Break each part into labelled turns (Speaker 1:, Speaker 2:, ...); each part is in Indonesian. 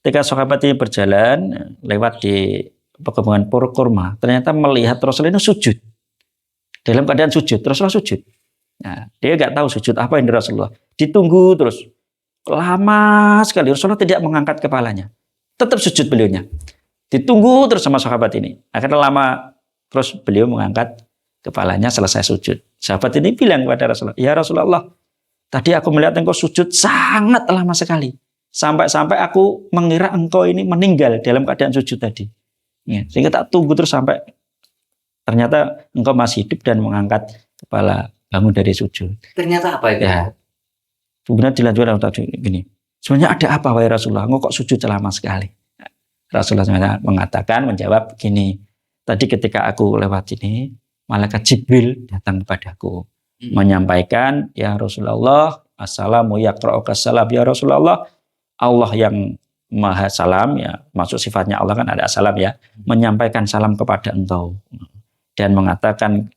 Speaker 1: Ketika sahabat ini berjalan lewat di pegunungan kurma, ternyata melihat Rasulullah ini sujud. Dalam keadaan sujud, Rasulullah sujud. Nah, dia nggak tahu sujud apa yang Rasulullah. Ditunggu terus. Lama sekali Rasulullah tidak mengangkat kepalanya. Tetap sujud beliaunya. Ditunggu terus sama sahabat ini. Akhirnya lama terus beliau mengangkat kepalanya selesai sujud. Sahabat ini bilang kepada Rasulullah, "Ya Rasulullah, tadi aku melihat engkau sujud sangat lama sekali. Sampai-sampai aku mengira engkau ini meninggal dalam keadaan sujud tadi. Ya, sehingga tak tunggu terus sampai ternyata engkau masih hidup dan mengangkat kepala bangun dari sujud."
Speaker 2: Ternyata apa itu?
Speaker 1: Ya. Kemudian dilanjutkan tadi gini. Sebenarnya ada apa wahai Rasulullah? Engkau kok sujud lama sekali? Rasulullah mengatakan, menjawab gini. Tadi ketika aku lewat ini, malaikat Jibril datang kepadaku. Menyampaikan, ya Rasulullah, assalamu yaqra'uka salam ya Rasulullah. Allah yang maha salam, ya maksud sifatnya Allah kan ada salam ya. Menyampaikan salam kepada engkau. Dan mengatakan,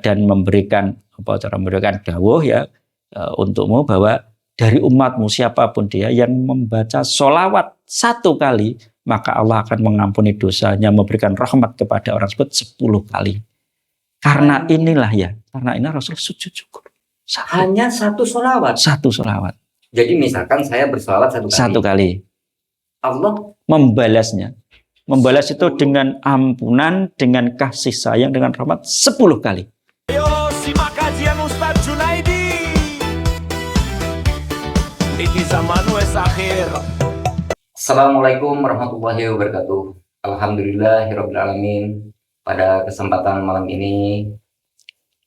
Speaker 1: dan memberikan dawuh ya untukmu bahwa dari umatmu siapapun dia yang membaca sholawat 1 kali, maka Allah akan mengampuni dosanya, memberikan rahmat kepada orang tersebut 10 kali. Karena inilah ya, karena ini Rasul sujud syukur.
Speaker 2: Hanya 1 sholawat.
Speaker 1: 1 sholawat.
Speaker 2: Jadi misalkan saya bersolawat 1 kali.
Speaker 1: 1 kali.
Speaker 2: Allah
Speaker 1: membalasnya. Membalas itu dengan ampunan, dengan kasih sayang, dengan rahmat 10 kali.
Speaker 3: Ayo simak kajian Ustadz Junaidi. Ini zaman wes akhir.
Speaker 2: Assalamualaikum warahmatullahi wabarakatuh. Alhamdulillahirabbil alamin. Pada kesempatan malam ini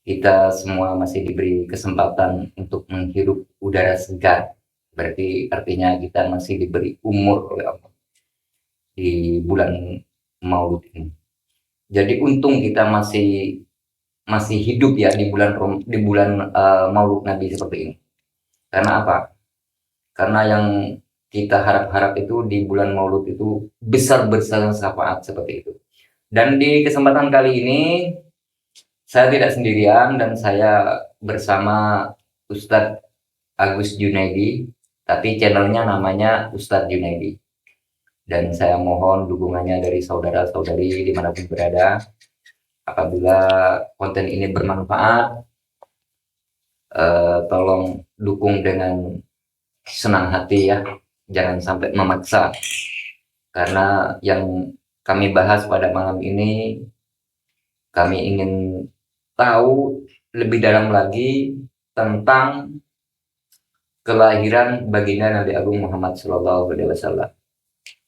Speaker 2: kita semua masih diberi kesempatan untuk menghirup udara segar. Berarti artinya kita masih diberi umur oleh Allah di bulan Maulud ini. Jadi untung kita masih hidup ya di bulan Maulud Nabi seperti ini. Karena apa? Karena yang kita harap-harap itu di bulan Maulud itu besar-besar syafaat seperti itu. Dan di kesempatan kali ini saya tidak sendirian dan saya bersama Ustadz Agus Junaidi, tapi channelnya namanya Ustadz Junaidi. Dan saya mohon dukungannya dari saudara-saudari dimanapun berada. Apabila konten ini bermanfaat, tolong dukung dengan senang hati ya, jangan sampai memaksa. Karena yang kami bahas pada malam ini, kami ingin tahu lebih dalam lagi tentang kelahiran baginda Nabi Agung Muhammad SAW.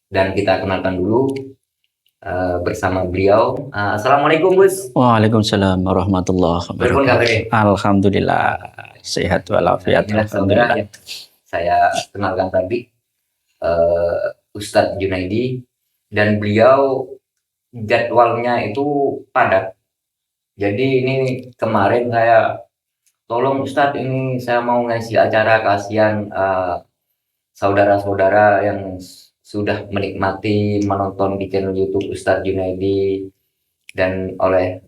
Speaker 2: Dan kita kenalkan dulu bersama beliau. Assalamualaikum Gus.
Speaker 1: Waalaikumsalam warahmatullahi wabarakatuh. Alhamdulillah sehat walafiat. Alhamdulillah.
Speaker 2: Saya kenalkan tadi Ustadz Junaidi, dan beliau jadwalnya itu padat. Jadi ini kemarin saya tolong Ustadz, ini saya mau ngasih acara, kasihan saudara-saudara yang sudah menikmati menonton di channel YouTube Ustadz Junaidi dan oleh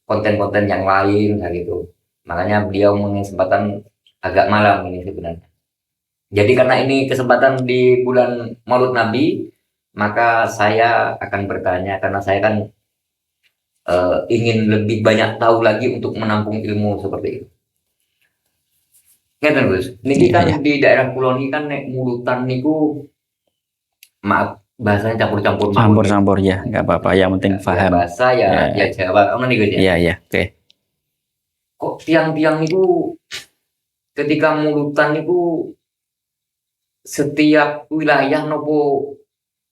Speaker 2: konten-konten yang lain kayak gitu. Makanya beliau mengesempatan agak malam ini sebenarnya. Jadi karena ini kesempatan di bulan Maulud Nabi, maka saya akan bertanya, karena saya kan ingin lebih banyak tahu lagi untuk menampung ilmu seperti itu. Ngeten Gus, niki kan di daerah kulon ini kan nek mulutan niku, maaf bahasanya campur-campur
Speaker 1: ya, nggak apa-apa, yang penting paham.
Speaker 2: Bahasa ya Jawa, nih Gus ya.
Speaker 1: Iya, oke.
Speaker 2: Kok tiang-tiang niku ketika mulutan niku setiap wilayah nopo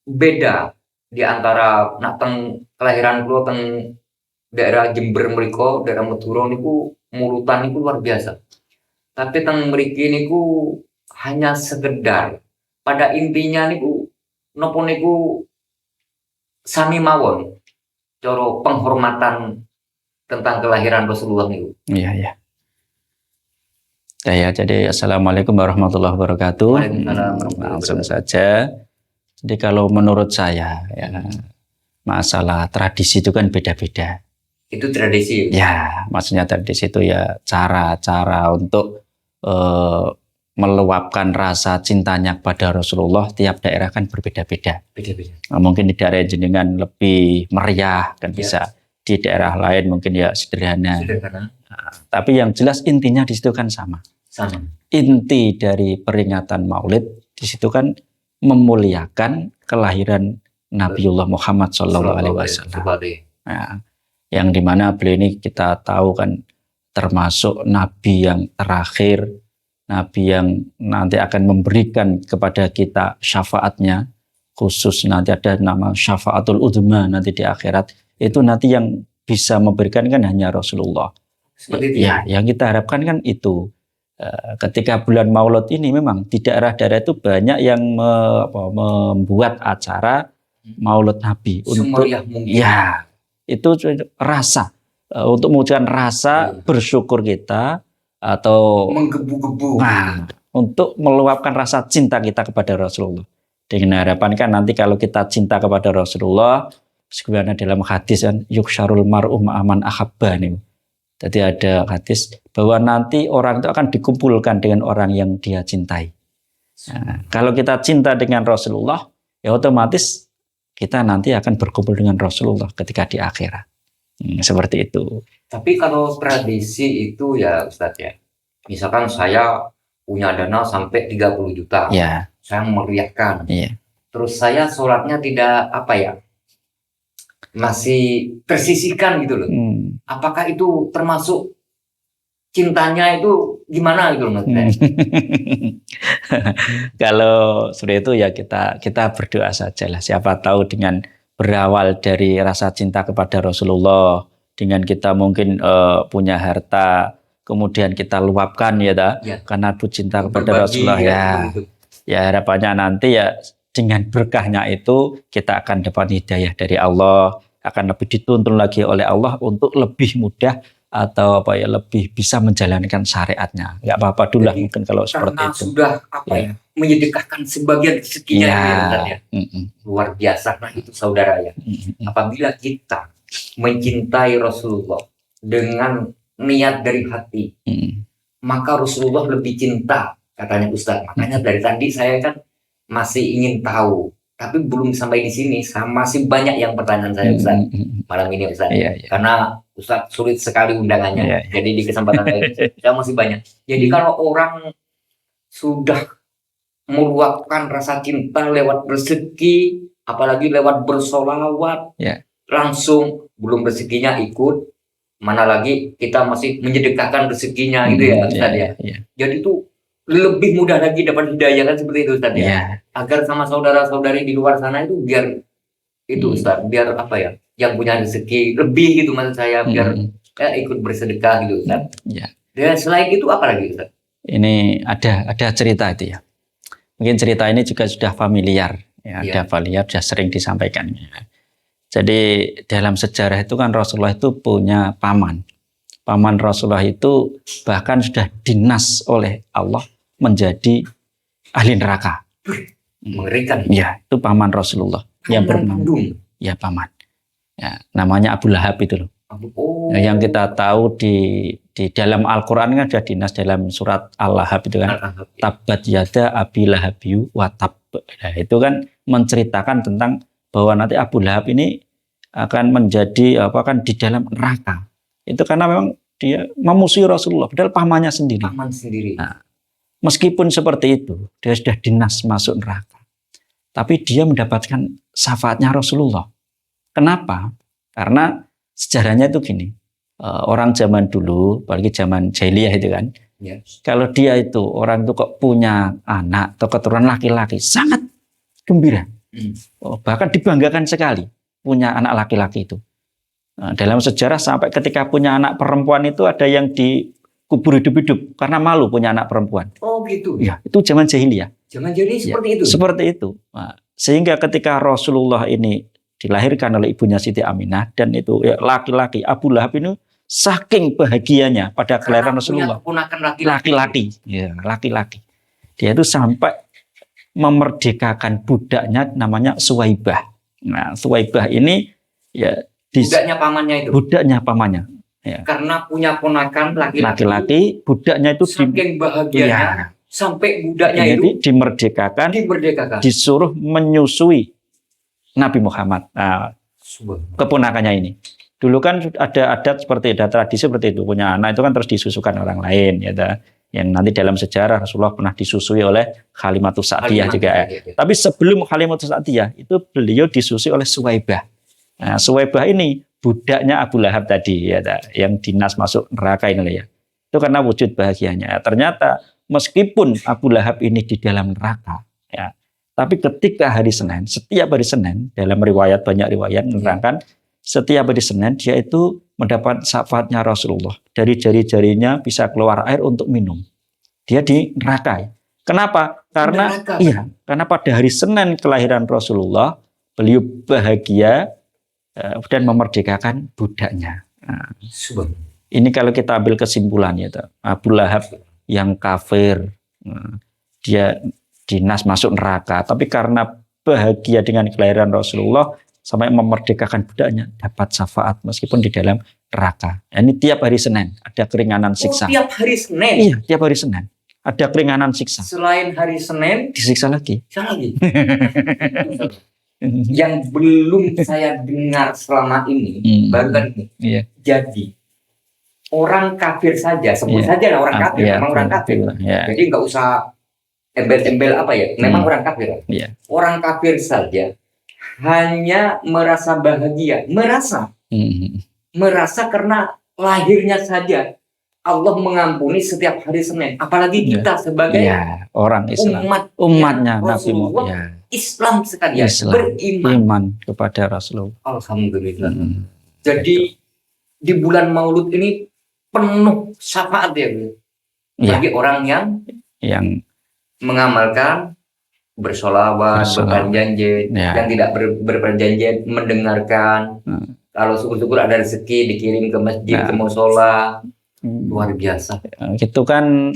Speaker 2: beda di antara nak teng kelahiran kula teng daerah Jember mriko, daerah Madura niku mulutan niku luar biasa. Tapi teng mriki niku hanya sekedar pada intinya niku nopo niku sami mawon cara penghormatan tentang kelahiran Rasulullah niku.
Speaker 1: Iya. Ya, jadi assalamualaikum warahmatullahi wabarakatuh. Langsung saja. Jadi kalau menurut saya ya, masalah tradisi itu kan beda-beda.
Speaker 2: Itu tradisi?
Speaker 1: Ya, maksudnya tradisi itu ya cara-cara untuk meluapkan rasa cintanya kepada Rasulullah, tiap daerah kan berbeda-beda.
Speaker 2: Beda-beda.
Speaker 1: Nah, mungkin di daerah jenengan lebih meriah kan
Speaker 2: Ya.
Speaker 1: bisa, di daerah lain mungkin ya sederhana.
Speaker 2: Sederhana.
Speaker 1: Nah, tapi yang jelas intinya di situ kan sama.
Speaker 2: Sama.
Speaker 1: Inti dari peringatan Maulid di situ kan memuliakan kelahiran Nabiullah Muhammad SAW. Nah, yang dimana beliau ini kita tahu kan termasuk Nabi yang terakhir, Nabi yang nanti akan memberikan kepada kita syafaatnya, khusus nanti ada nama syafaatul udhma nanti di akhirat, itu nanti yang bisa memberikan kan hanya Rasulullah.
Speaker 2: Seperti itu.
Speaker 1: Ya, yang kita harapkan kan itu. Ketika bulan Maulid ini memang di daerah-daerah itu banyak yang membuat acara Maulid Nabi untuk
Speaker 2: Semeriah mungkin.
Speaker 1: ya itu rasa untuk mewujudkan rasa bersyukur kita atau
Speaker 2: Menggebu-gebu.
Speaker 1: nah, untuk meluapkan rasa cinta kita kepada Rasulullah. Dengan harapan kan nanti kalau kita cinta kepada Rasulullah, sebenarnya dalam hadis kan yuksharul mar'u ma'aman ahabba nih. Jadi ada hadis bahwa nanti orang itu akan dikumpulkan dengan orang yang dia cintai. Nah, kalau kita cinta dengan Rasulullah, ya otomatis kita nanti akan berkumpul dengan Rasulullah ketika di akhirat. Seperti itu.
Speaker 2: Tapi kalau tradisi itu ya Ustadz ya, misalkan saya punya dana sampai 30 juta,
Speaker 1: Ya,
Speaker 2: saya meriahkan.
Speaker 1: iya.
Speaker 2: Terus saya sholatnya tidak apa ya, masih tersisihkan gitu loh. Apakah itu termasuk cintanya itu gimana gitu loh Mas?
Speaker 1: Kalau seperti itu ya kita berdoa saja lah. Siapa tahu dengan berawal dari rasa cinta kepada Rasulullah, dengan kita mungkin punya harta, kemudian kita luapkan ya,
Speaker 2: Ya.
Speaker 1: karena cinta kepada
Speaker 2: Berbagi,
Speaker 1: Rasulullah ya.
Speaker 2: gitu.
Speaker 1: Ya harapannya nanti ya dengan berkahnya itu kita akan dapat hidayah dari Allah, akan lebih dituntun lagi oleh Allah untuk lebih mudah atau lebih bisa menjalankan syariatnya. Nggak apa-apa dulu lah
Speaker 2: Jadi,
Speaker 1: mungkin kalau seperti
Speaker 2: Karena
Speaker 1: itu.
Speaker 2: sudah menyedekahkan sebagian rezekinya
Speaker 1: Ya.
Speaker 2: gitu ya, Ustadz ya.
Speaker 1: Mm-mm.
Speaker 2: Luar biasa. Nah itu saudara ya.
Speaker 1: Mm-mm.
Speaker 2: Apabila kita mencintai Rasulullah dengan niat dari hati,
Speaker 1: Mm-mm.
Speaker 2: maka Rasulullah lebih cinta, katanya Ustadz. Makanya dari tadi saya kan masih ingin tahu, tapi belum sampai di sini. Masih banyak yang pertanyaan saya Ustadz
Speaker 1: Mm-mm.
Speaker 2: malam ini Ustadz.
Speaker 1: Iya, iya.
Speaker 2: Karena Ustadz sulit sekali undangannya.
Speaker 1: Iya, iya.
Speaker 2: Jadi di kesempatan ini saya masih banyak. Jadi kalau orang sudah meluapkan rasa cinta lewat rezeki, apalagi lewat bersolawat,
Speaker 1: Ya.
Speaker 2: langsung belum rezekinya ikut, mana lagi kita masih menyedekahkan rezekinya gitu ya Ustadz ya.
Speaker 1: Iya.
Speaker 2: Jadi itu lebih mudah lagi dapat hidayah kan seperti itu Ustadz ya.
Speaker 1: Iya.
Speaker 2: Agar sama saudara-saudari di luar sana itu biar itu Ustadz, biar apa ya, yang punya rezeki lebih gitu maksud saya, biar ikut bersedekah gitu Ustadz.
Speaker 1: Iya.
Speaker 2: Dan selain itu apa lagi Ustadz?
Speaker 1: Ini ada cerita itu ya. Mungkin cerita ini juga sudah familiar, ya,
Speaker 2: Iya.
Speaker 1: ada familiar, sudah sering disampaikan. Ya. Jadi dalam sejarah itu kan Rasulullah itu punya paman. Paman Rasulullah itu bahkan sudah dinas oleh Allah menjadi ahli neraka.
Speaker 2: Mengerikan.
Speaker 1: Ya, itu paman Rasulullah yang bernama
Speaker 2: Kandung.
Speaker 1: ya paman. Ya, namanya Abu Lahab itu loh.
Speaker 2: Oh.
Speaker 1: Nah, yang kita tahu di dalam Al-Quran kan ada dinas dalam surat Al-Lahab itu kan. Tabat yada Abi Lahabiyu wa tab. Nah, itu kan menceritakan tentang bahwa nanti Abu Lahab ini akan menjadi kan di dalam neraka. Itu karena memang dia memusuhi Rasulullah, padahal pamannya sendiri.
Speaker 2: Paman sendiri.
Speaker 1: Nah, meskipun seperti itu, dia sudah dinas masuk neraka. Tapi dia mendapatkan syafaatnya Rasulullah. Kenapa? Karena sejarahnya itu gini. Orang zaman dulu, apalagi zaman jahiliyah itu kan,
Speaker 2: Ya.
Speaker 1: kalau dia itu orang itu kok punya anak atau keturunan laki-laki sangat gembira. Bahkan dibanggakan sekali punya anak laki-laki itu. Nah, dalam sejarah sampai ketika punya anak perempuan itu ada yang dikubur hidup-hidup karena malu punya anak perempuan.
Speaker 2: Oh gitu.
Speaker 1: Ya, itu zaman jahiliyah.
Speaker 2: Jangan jadi seperti itu.
Speaker 1: Seperti itu. Nah, sehingga ketika Rasulullah ini dilahirkan oleh ibunya Siti Aminah dan itu ya, laki-laki Abu Lahab ini saking bahagianya pada kelahiran Rasulullah.
Speaker 2: Punya keponakan
Speaker 1: Laki-laki, ya laki-laki. Dia itu sampai memerdekakan budaknya namanya Suwaibah. Nah, Suwaibah ini ya
Speaker 2: budaknya pamannya itu.
Speaker 1: Budaknya pamannya. Ya.
Speaker 2: Karena punya ponakan laki-laki.
Speaker 1: Laki-laki, budaknya itu
Speaker 2: Saking bahagianya. sampai budaknya
Speaker 1: Ini
Speaker 2: itu
Speaker 1: dimerdekakan,
Speaker 2: dimerdekakan.
Speaker 1: disuruh menyusui Nabi Muhammad. Nah,
Speaker 2: Subhanallah.
Speaker 1: keponakannya ini. Dulu kan ada adat seperti ada tradisi seperti itu, punya anak itu kan terus disusukan orang lain, ya ta. Yang nanti dalam sejarah Rasulullah pernah disusui oleh Halimatus Sa'diyah juga. Tapi sebelum Halimatus Sa'diyah itu beliau disusui oleh Suwaibah. Nah, Suwaibah ini budaknya Abu Lahab tadi, ya ta, yang dinas masuk neraka ini ya. Itu karena wujud bahagianya. Ternyata meskipun Abu Lahab ini di dalam neraka, ya, tapi ketika hari Senin, setiap hari Senin dalam riwayat banyak riwayat menerangkan setiap hari Senin dia itu mendapat syafaatnya Rasulullah. Dari jari-jarinya bisa keluar air untuk minum. Dia di neraka. Kenapa? Karena
Speaker 2: Neraka.
Speaker 1: iya, karena pada hari Senin kelahiran Rasulullah, beliau bahagia dan memerdekakan budaknya. Nah,
Speaker 2: Subhanallah.
Speaker 1: ini kalau kita ambil kesimpulannya, Abu Lahab yang kafir, dia dinas masuk neraka, tapi karena bahagia dengan kelahiran Rasulullah sampai memerdekakan budaknya, dapat syafaat meskipun di dalam neraka. Ini tiap hari Senin ada keringanan siksa.
Speaker 2: Tiap hari Senin.
Speaker 1: Iya, tiap hari Senin ada keringanan siksa.
Speaker 2: Selain hari Senin,
Speaker 1: Disiksa lagi.
Speaker 2: saya lagi. Yang belum saya dengar selama ini, baru kan ini.
Speaker 1: Iya.
Speaker 2: Jadi orang kafir saja, sebut
Speaker 1: Iya.
Speaker 2: saja lah orang kafir,
Speaker 1: Iya,
Speaker 2: memang orang kafir.
Speaker 1: Iya.
Speaker 2: Jadi nggak usah embel-embel apa ya, memang orang kafir.
Speaker 1: Iya.
Speaker 2: Orang kafir saja hanya merasa bahagia, merasa karena lahirnya saja Allah mengampuni setiap hari Senin. Apalagi kita sebagai
Speaker 1: Iya, orang Islam,
Speaker 2: Rasulullah,
Speaker 1: umatnya Nabi Muhammad, ya,
Speaker 2: Islam sekalian,
Speaker 1: Islam.
Speaker 2: beriman.
Speaker 1: iman kepada Rasulullah.
Speaker 2: Alhamdulillah. Jadi di bulan Maulud ini penuh syafaat ya, Bu.
Speaker 1: Iya.
Speaker 2: Bagi orang yang
Speaker 1: Yang
Speaker 2: mengamalkan bersolawat,
Speaker 1: Bersolawat.
Speaker 2: berjanji,
Speaker 1: Ya.
Speaker 2: yang tidak berperjanjian mendengarkan. Kalau syukur-syukur ada rezeki dikirim ke masjid,
Speaker 1: Nah.
Speaker 2: ke musola, luar biasa.
Speaker 1: itu kan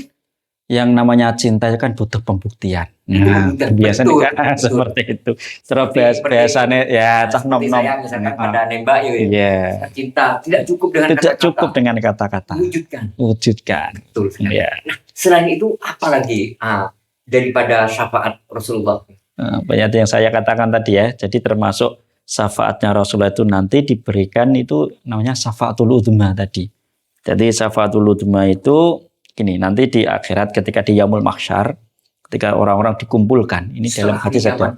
Speaker 1: yang namanya cinta itu kan butuh pembuktian. Nah,
Speaker 2: Betul,
Speaker 1: biasanya
Speaker 2: betul,
Speaker 1: kan
Speaker 2: betul.
Speaker 1: seperti itu. Terus
Speaker 2: Seperti-
Speaker 1: biasanya ya cah
Speaker 2: Seperti
Speaker 1: nom-nom.
Speaker 2: saya misalkan
Speaker 1: Ah,
Speaker 2: pada nembak ya,
Speaker 1: Iya.
Speaker 2: cinta tidak cukup dengan
Speaker 1: Tidak
Speaker 2: kata-kata.
Speaker 1: cukup dengan kata-kata.
Speaker 2: Wujudkan.
Speaker 1: Wujudkan.
Speaker 2: Betul sekali.
Speaker 1: Ya.
Speaker 2: Selain itu apa lagi daripada syafaat Rasulullah?
Speaker 1: Banyak yang saya katakan tadi ya. Jadi termasuk syafaatnya Rasulullah itu nanti diberikan itu namanya syafaatul udhma tadi. Jadi syafaatul udhma itu gini, nanti di akhirat ketika di yaumul mahsyar, ketika orang-orang dikumpulkan, ini dalam
Speaker 2: Setelah
Speaker 1: hadis
Speaker 2: hari
Speaker 1: ada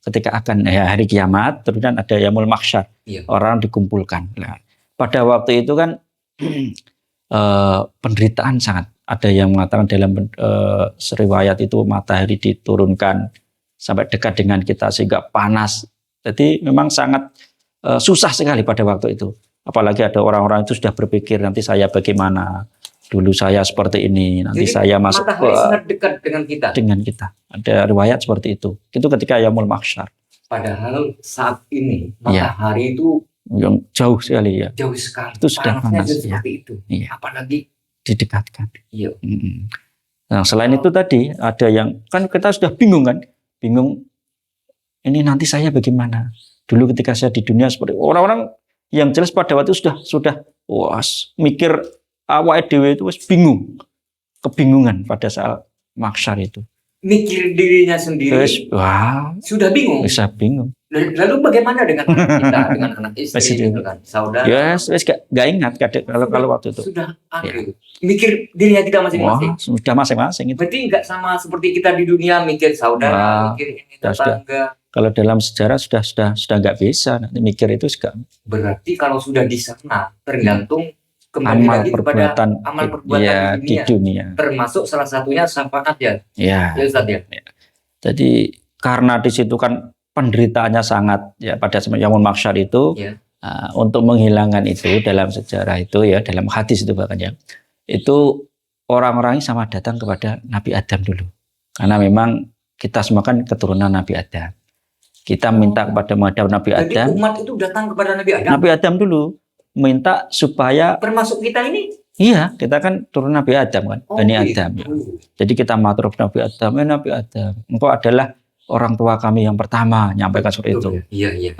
Speaker 1: ketika akan hari kiamat, kemudian ada yaumul mahsyar,
Speaker 2: Iya.
Speaker 1: orang dikumpulkan. Nah, pada waktu itu kan penderitaan sangat. Ada yang mengatakan dalam riwayat itu matahari diturunkan sampai dekat dengan kita sehingga panas. Jadi memang sangat susah sekali pada waktu itu. Apalagi ada orang-orang itu sudah berpikir nanti saya bagaimana, dulu saya seperti ini, nanti
Speaker 2: Jadi,
Speaker 1: saya masuk
Speaker 2: matahari sangat dekat dengan kita.
Speaker 1: dengan kita. Ada riwayat seperti itu. Itu ketika yaumul mahsyar
Speaker 2: Padahal saat ini
Speaker 1: Iya.
Speaker 2: matahari itu
Speaker 1: yang jauh sekali ya,
Speaker 2: jauh sekali.
Speaker 1: Itu sudah
Speaker 2: Panasnya
Speaker 1: panas,
Speaker 2: sudah
Speaker 1: iya.
Speaker 2: seperti itu.
Speaker 1: Iya.
Speaker 2: Apalagi
Speaker 1: didekatkan.
Speaker 2: iya.
Speaker 1: Nah, selain itu tadi ada yang kan kita sudah bingung kan, bingung ini nanti saya bagaimana. Dulu ketika saya di dunia seperti orang-orang yang jelas pada waktu itu sudah mikir awake dhewe itu wis bingung, kebingungan pada saat mahsyar itu.
Speaker 2: Mikir dirinya sendiri
Speaker 1: Wis
Speaker 2: sudah bingung.
Speaker 1: bisa bingung.
Speaker 2: Lalu bagaimana dengan anak kita, dengan anak istri,
Speaker 1: Pasti
Speaker 2: gitu kan, saudara?
Speaker 1: Wis gak ingat kalau waktu itu.
Speaker 2: Sudah
Speaker 1: Ya.
Speaker 2: mikir dirinya kita
Speaker 1: Wah,
Speaker 2: masing-masing.
Speaker 1: sudah masing-masing itu.
Speaker 2: Berarti nggak sama seperti kita di dunia mikir saudara,
Speaker 1: Wah,
Speaker 2: mikir ini
Speaker 1: sudah.
Speaker 2: tetangga.
Speaker 1: Kalau dalam sejarah sudah nggak bisa nanti mikir itu juga
Speaker 2: Berarti kalau sudah di sana tergantung kembali
Speaker 1: amal
Speaker 2: lagi kepada
Speaker 1: perbuatan
Speaker 2: amal perbuatan
Speaker 1: ya,
Speaker 2: di
Speaker 1: di dunia.
Speaker 2: termasuk salah satunya syafaat ya,
Speaker 1: Ya.
Speaker 2: ya Ustaz ya.
Speaker 1: Jadi karena di situ kan penderitaannya sangat ya pada yaumul mahsyar itu
Speaker 2: Ya.
Speaker 1: untuk menghilangkan itu dalam sejarah itu ya dalam hadis itu bahkan ya itu orang-orang ini sama datang kepada Nabi Adam dulu karena memang kita semua kan keturunan Nabi Adam. Kita minta kepada Nabi
Speaker 2: Jadi
Speaker 1: Adam.
Speaker 2: umat itu datang kepada Nabi Adam.
Speaker 1: Nabi Adam dulu minta supaya
Speaker 2: Termasuk kita ini.
Speaker 1: iya kita kan turun Nabi Adam kan Bani
Speaker 2: gitu.
Speaker 1: Adam ya. Jadi kita matur Nabi Adam, Nabi Adam, engkau adalah orang tua kami yang pertama nyampaikan seperti itu.
Speaker 2: Iya, iya.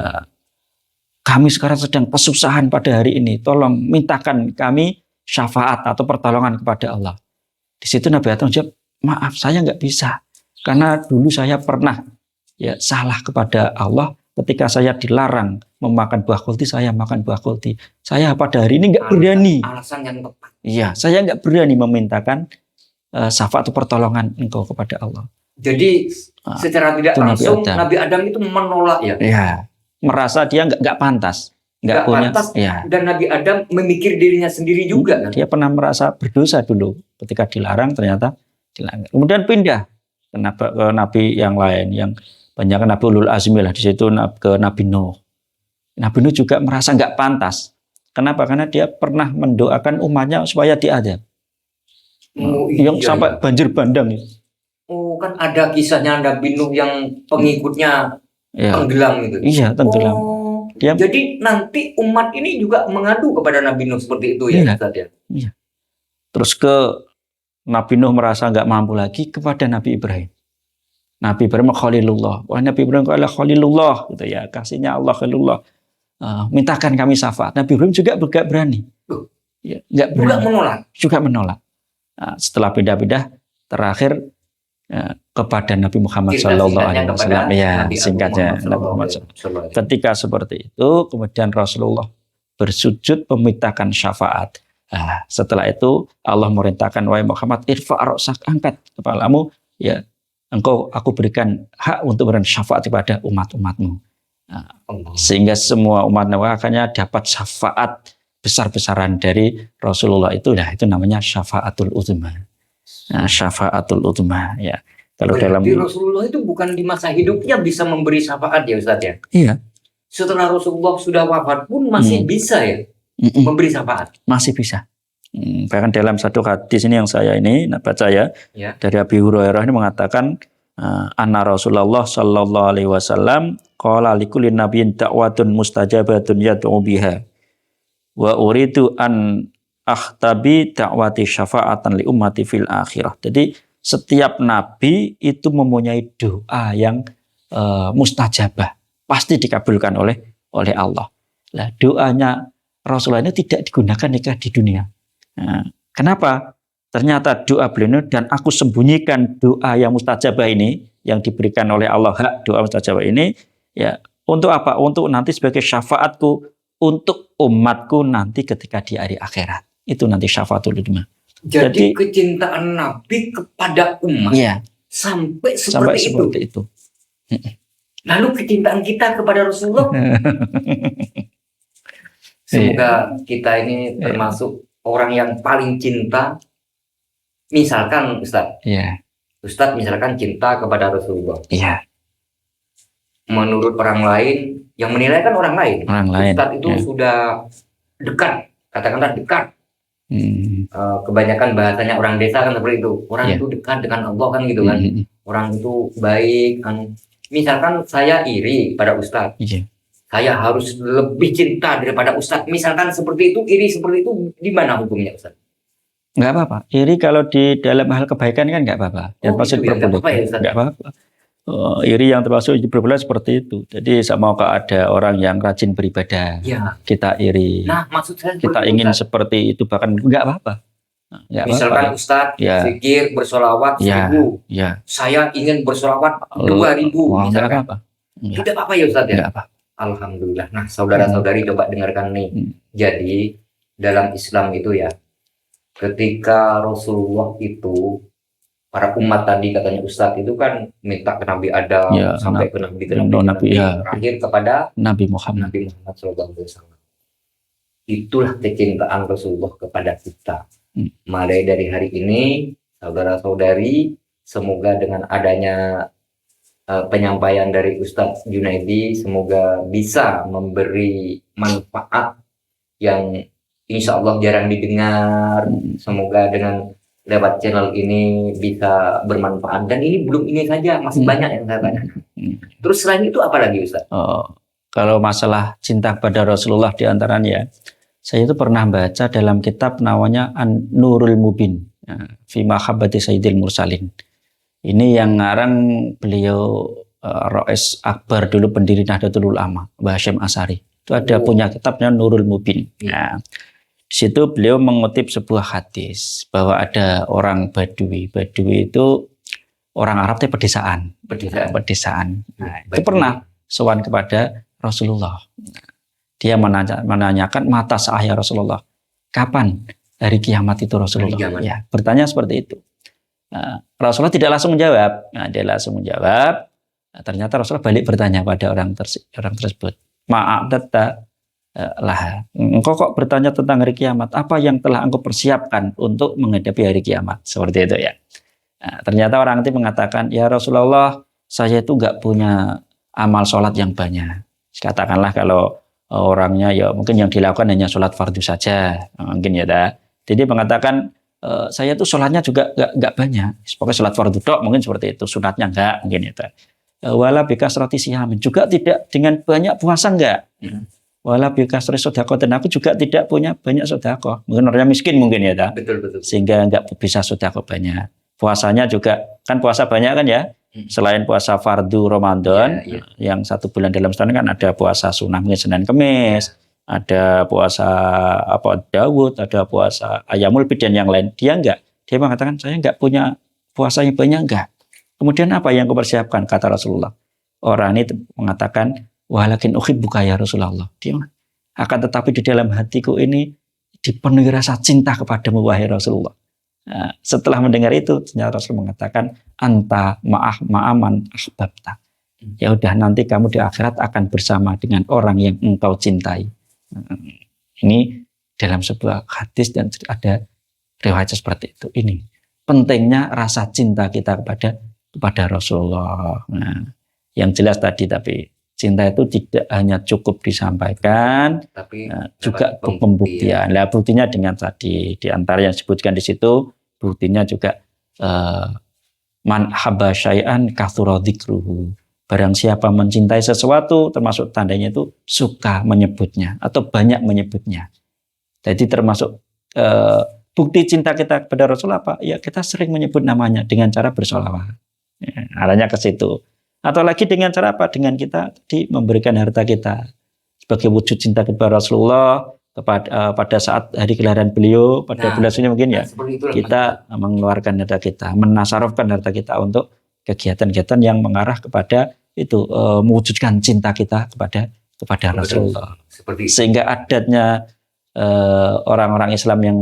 Speaker 1: Kami sekarang sedang kesusahan pada hari ini. Tolong mintakan kami syafaat atau pertolongan kepada Allah. Di situ Nabi Adam jawab, maaf saya nggak bisa karena dulu saya pernah ya salah kepada Allah ketika saya dilarang memakan buah kulti, saya makan buah kulti. Saya pada hari ini nggak berani.
Speaker 2: Alasan yang tepat.
Speaker 1: Iya, saya nggak berani memintakan syafaat atau pertolongan engkau kepada Allah.
Speaker 2: Jadi secara tidak
Speaker 1: itu
Speaker 2: langsung
Speaker 1: Nabi
Speaker 2: Nabi Adam itu menolak ya.
Speaker 1: Iya, merasa dia nggak pantas, nggak punya.
Speaker 2: pantas.
Speaker 1: Ya.
Speaker 2: Dan Nabi Adam memikir dirinya sendiri juga kan.
Speaker 1: Dia pernah merasa berdosa dulu ketika dilarang, ternyata dilanggar. Kemudian pindah ke nabi yang lain, yang banyak Nabi Ulul Azmi lah, di situ ke Nabi Nuh. Nabi Nuh juga merasa nggak pantas. Kenapa? Karena dia pernah mendoakan umatnya supaya diadab. Yang sampai banjir bandang.
Speaker 2: Oh, kan ada kisahnya Nabi Nuh yang pengikutnya tenggelam itu.
Speaker 1: Iya, tenggelam.
Speaker 2: Jadi nanti umat ini juga mengadu kepada Nabi Nuh seperti itu ya, Ustaz ya.
Speaker 1: Iya. Terus ke Nabi Nuh merasa nggak mampu lagi kepada Nabi Ibrahim. Nabi Ibrahim Khalilullah. Wah, Nabi Ibrahim adalah Khalilullah, gitu ya. Kasihnya Allah Khalilullah. Mintakan kami syafaat. Nabi Ibrahim juga nggak berani. Ya, nggak berani. Juga menolak. Nah, setelah pindah-pindah, terakhir kepada Nabi Muhammad Sallallahu Alaihi Wasallam. Ya, singkatnya Nabi Muhammad SAW. Ketika seperti itu, kemudian Rasulullah bersujud memintakan syafaat. Nah, setelah itu Allah merintahkan, wahai Muhammad, irfa' ra'sak, angkat kepalamu, ya, aku berikan hak untuk berikan syafaat kepada umat-umatmu. Nah, sehingga semua umat akhirnya dapat syafaat besar-besaran dari Rasulullah itu. Nah, itu namanya syafaatul uzma. Nah, syafaatul uzma, ya. Kalau
Speaker 2: berarti Rasulullah itu bukan di masa hidupnya bisa memberi syafaat ya, Ustaz ya?
Speaker 1: Iya.
Speaker 2: Setelah Rasulullah sudah wafat pun masih bisa ya memberi syafaat.
Speaker 1: Masih bisa. Bahkan dalam satu hadis ini yang saya ini baca ya, dari Abi Hurairah ini mengatakan, anna Rasulullah sallallahu alaihi wasallam qala likulli nabiyyin da'watun mustajabatun yad'u biha wa uridu an akhtabi da'wati syafa'atan li ummati fil akhirah. Jadi setiap nabi itu mempunyai doa yang mustajabah, pasti dikabulkan oleh Allah. Nah, doanya Rasulullah ini tidak digunakan nikah di dunia. Nah, kenapa? Ternyata doa beliau, dan aku sembunyikan doa yang mustajabah ini, yang diberikan oleh Allah, hak doa mustajabah ini, ya untuk apa? Untuk nanti sebagai syafaatku untuk umatku nanti ketika di hari akhirat. Itu nanti syafaatul uzma.
Speaker 2: Jadi kecintaan Nabi kepada umat sampai seperti itu. Lalu kecintaan kita kepada Rasulullah. Semoga kita ini termasuk orang yang paling cinta. Misalkan Ustaz, Ustaz misalkan cinta kepada Rasulullah. Menurut orang lain, yang menilai kan orang lain. Ustaz itu sudah dekat, katakanlah dekat. Kebanyakan bahasanya orang desa kan seperti itu. Orang itu dekat dengan Allah kan gitu kan. Orang itu baik. Misalkan saya iri pada Ustaz. Saya harus lebih cinta daripada Ustaz. Misalkan seperti itu, iri seperti itu, di mana hukumnya Ustaz?
Speaker 1: Nggak apa-apa. Iri kalau di dalam hal kebaikan kan nggak apa-apa. Dan pasti diperbolehkan. Nggak apa-apa. Iri yang termasuk berbulan seperti itu. Jadi sama kalau ada orang yang rajin beribadah, kita iri.
Speaker 2: Nah, maksud saya
Speaker 1: kita ingin Ustaz seperti itu, bahkan nggak apa-apa.
Speaker 2: Misalkan Ustaz zikir bersolawat 1000, saya ingin bersolawat 2000, misalkan. Tidak apa-apa ya Ustaz ya?
Speaker 1: Apa.
Speaker 2: Alhamdulillah. Nah, saudara-saudari coba dengarkan nih. Jadi dalam Islam itu ya, ketika Rasulullah itu, para umat tadi katanya Ustadz itu kan minta ke Nabi Adam sampai ke Nabi terakhir kepada Nabi Muhammad SAW. Itulah kecintaan Rasulullah kepada kita. Mulai dari hari ini, saudara-saudari, semoga dengan adanya penyampaian dari Ustadz Junaidi, semoga bisa memberi manfaat yang insya Allah jarang didengar. Semoga dengan lewat channel ini bisa bermanfaat, dan ini belum ini saja, masih banyak yang saya tanyakan. Terus selain itu apa lagi Ustaz?
Speaker 1: Kalau masalah cinta kepada Rasulullah diantaranya, saya itu pernah baca dalam kitab namanya An-Nurul Mubin fi Mahabbati Sayyidil Mursalin. Ini yang ngarang beliau Rois Akbar, dulu pendiri Nahdlatul Ulama, Mbah Hasyim Asy'ari. Itu ada punya kitabnya Nurul Mubin. Nah, Di situ beliau mengutip sebuah hadis bahwa ada orang Badui. Badui itu orang Arab tapi pedesaan. Pedesaan. Nah, itu pernah sowan kepada Rasulullah. Dia menanyakan mata saya Rasulullah. Kapan hari kiamat itu Rasulullah? Ya, bertanya seperti itu. Nah, Rasulullah tidak langsung menjawab. Nah, dia langsung menjawab. Nah, ternyata Rasulullah balik bertanya pada orang tersebut. Maaf data lah. Engkau kok bertanya tentang hari kiamat? Apa yang telah engkau persiapkan untuk menghadapi hari kiamat? Seperti itu ya. Nah, ternyata orang itu mengatakan, ya Rasulullah, saya itu nggak punya amal sholat yang banyak. Katakanlah kalau orangnya ya mungkin yang dilakukan hanya sholat fardu saja, mungkin ya dah. Jadi mengatakan saya tuh sholatnya juga nggak banyak, pokoknya sholat fardu tok mungkin seperti itu, sunatnya enggak mungkin itu. Wala bikasrati sihamin, juga tidak dengan banyak puasa enggak. Wala bikasrati sedekah, dan aku juga tidak punya banyak sedekah. Mungkin orangnya miskin mungkin ya dah.
Speaker 2: Betul.
Speaker 1: Sehingga enggak bisa sedekah banyak. Puasanya juga kan puasa banyak kan ya. Selain puasa fardu Ramadan yang 1 bulan dalam setahun kan ada puasa sunnah mungkin Senin Kemis. Ada puasa Daud, ada puasa Ayamul Bid dan yang lain. Dia enggak. Dia mengatakan saya enggak punya puasa yang banyak enggak. Kemudian apa yang kau persiapkan? Kata Rasulullah. Orang ini mengatakan walakin uhibbuka ya Rasulullah. Dia akan tetapi di dalam hatiku ini dipenuhi rasa cinta kepadamu wahai Rasulullah. Nah, setelah mendengar itu ternyata Rasul mengatakan anta ma'aman ahbabta. Ya udah nanti kamu di akhirat akan bersama dengan orang yang engkau cintai. Ini dalam sebuah hadis dan ada riwayat seperti itu. Ini pentingnya rasa cinta kita kepada Rasulullah. Nah, yang jelas tadi tapi cinta itu tidak hanya cukup disampaikan, tapi juga pembuktian. Nah, buktinya dengan tadi di antara yang disebutkan di situ, buktinya juga man habba syai'an katsura dzikruhu. Barang siapa mencintai sesuatu, termasuk tandanya itu suka menyebutnya atau banyak menyebutnya. Jadi termasuk bukti cinta kita kepada Rasul apa? Ya kita sering menyebut namanya dengan cara bersolawat. Ya, arahnya ke situ. Atau lagi dengan cara apa? Dengan kita memberikan harta kita sebagai wujud cinta kepada Rasulullah pada saat hari kelahiran beliau, pada bulan Suci mungkin ya. Kita mengeluarkan harta kita, menasarufkan harta kita untuk kegiatan-kegiatan yang mengarah kepada itu mewujudkan cinta kita kepada Rasulullah. Sehingga adatnya orang-orang Islam yang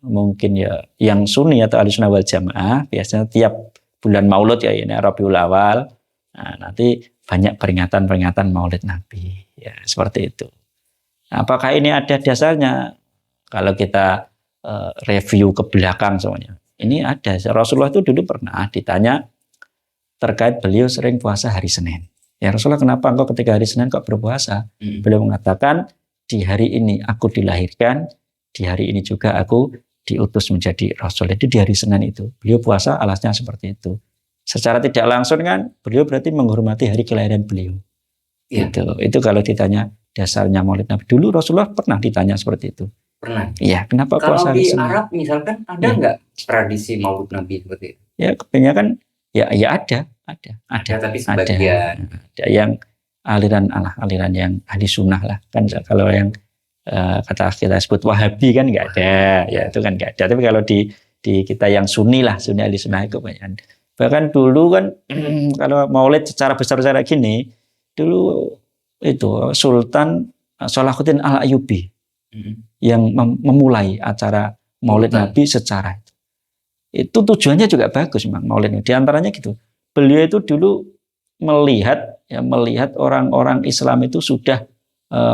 Speaker 1: mungkin ya yang Sunni atau Ahlussunnah wal Jamaah biasanya tiap bulan Maulud ya ini Rabiul Awal. Nah, nanti banyak peringatan Maulid Nabi ya seperti itu. Nah, apakah ini ada dasarnya? Kalau kita review ke belakang semuanya, ini ada. Rasulullah itu dulu pernah ditanya terkait beliau sering puasa hari Senin. Ya Rasulullah, kenapa engkau ketika hari Senin kok berpuasa? Beliau mengatakan di hari ini aku dilahirkan, di hari ini juga aku diutus menjadi Rasul. Itu di hari Senin itu beliau puasa, alasnya seperti itu. Secara tidak langsung kan beliau berarti menghormati hari kelahiran beliau. Ya. Itu kalau ditanya dasarnya Maulid Nabi. Dulu Rasulullah pernah ditanya seperti itu.
Speaker 2: Pernah.
Speaker 1: Iya, kenapa
Speaker 2: kalau
Speaker 1: puasa
Speaker 2: di
Speaker 1: Senin?
Speaker 2: Arab misalkan ada nggak tradisi Maulid Nabi seperti itu?
Speaker 1: Ya kebanyakan ya ada.
Speaker 2: Tapi sebagian
Speaker 1: ada yang aliran yang ahli sunnah lah kan. Kalau yang kata kita sebut Wahabi kan nggak ada, ya itu kan nggak ada. Tapi kalau di kita yang Sunni lah, Sunni ahli sunnah itu banyak. Bahkan dulu kan kalau Maulid secara besar-besaran gini, dulu itu Sultan Salahuddin Al-Ayyubi yang memulai acara Maulid Nabi secara itu tujuannya juga bagus memang Maulid. Di antaranya gitu. Beliau itu dulu melihat orang-orang Islam itu sudah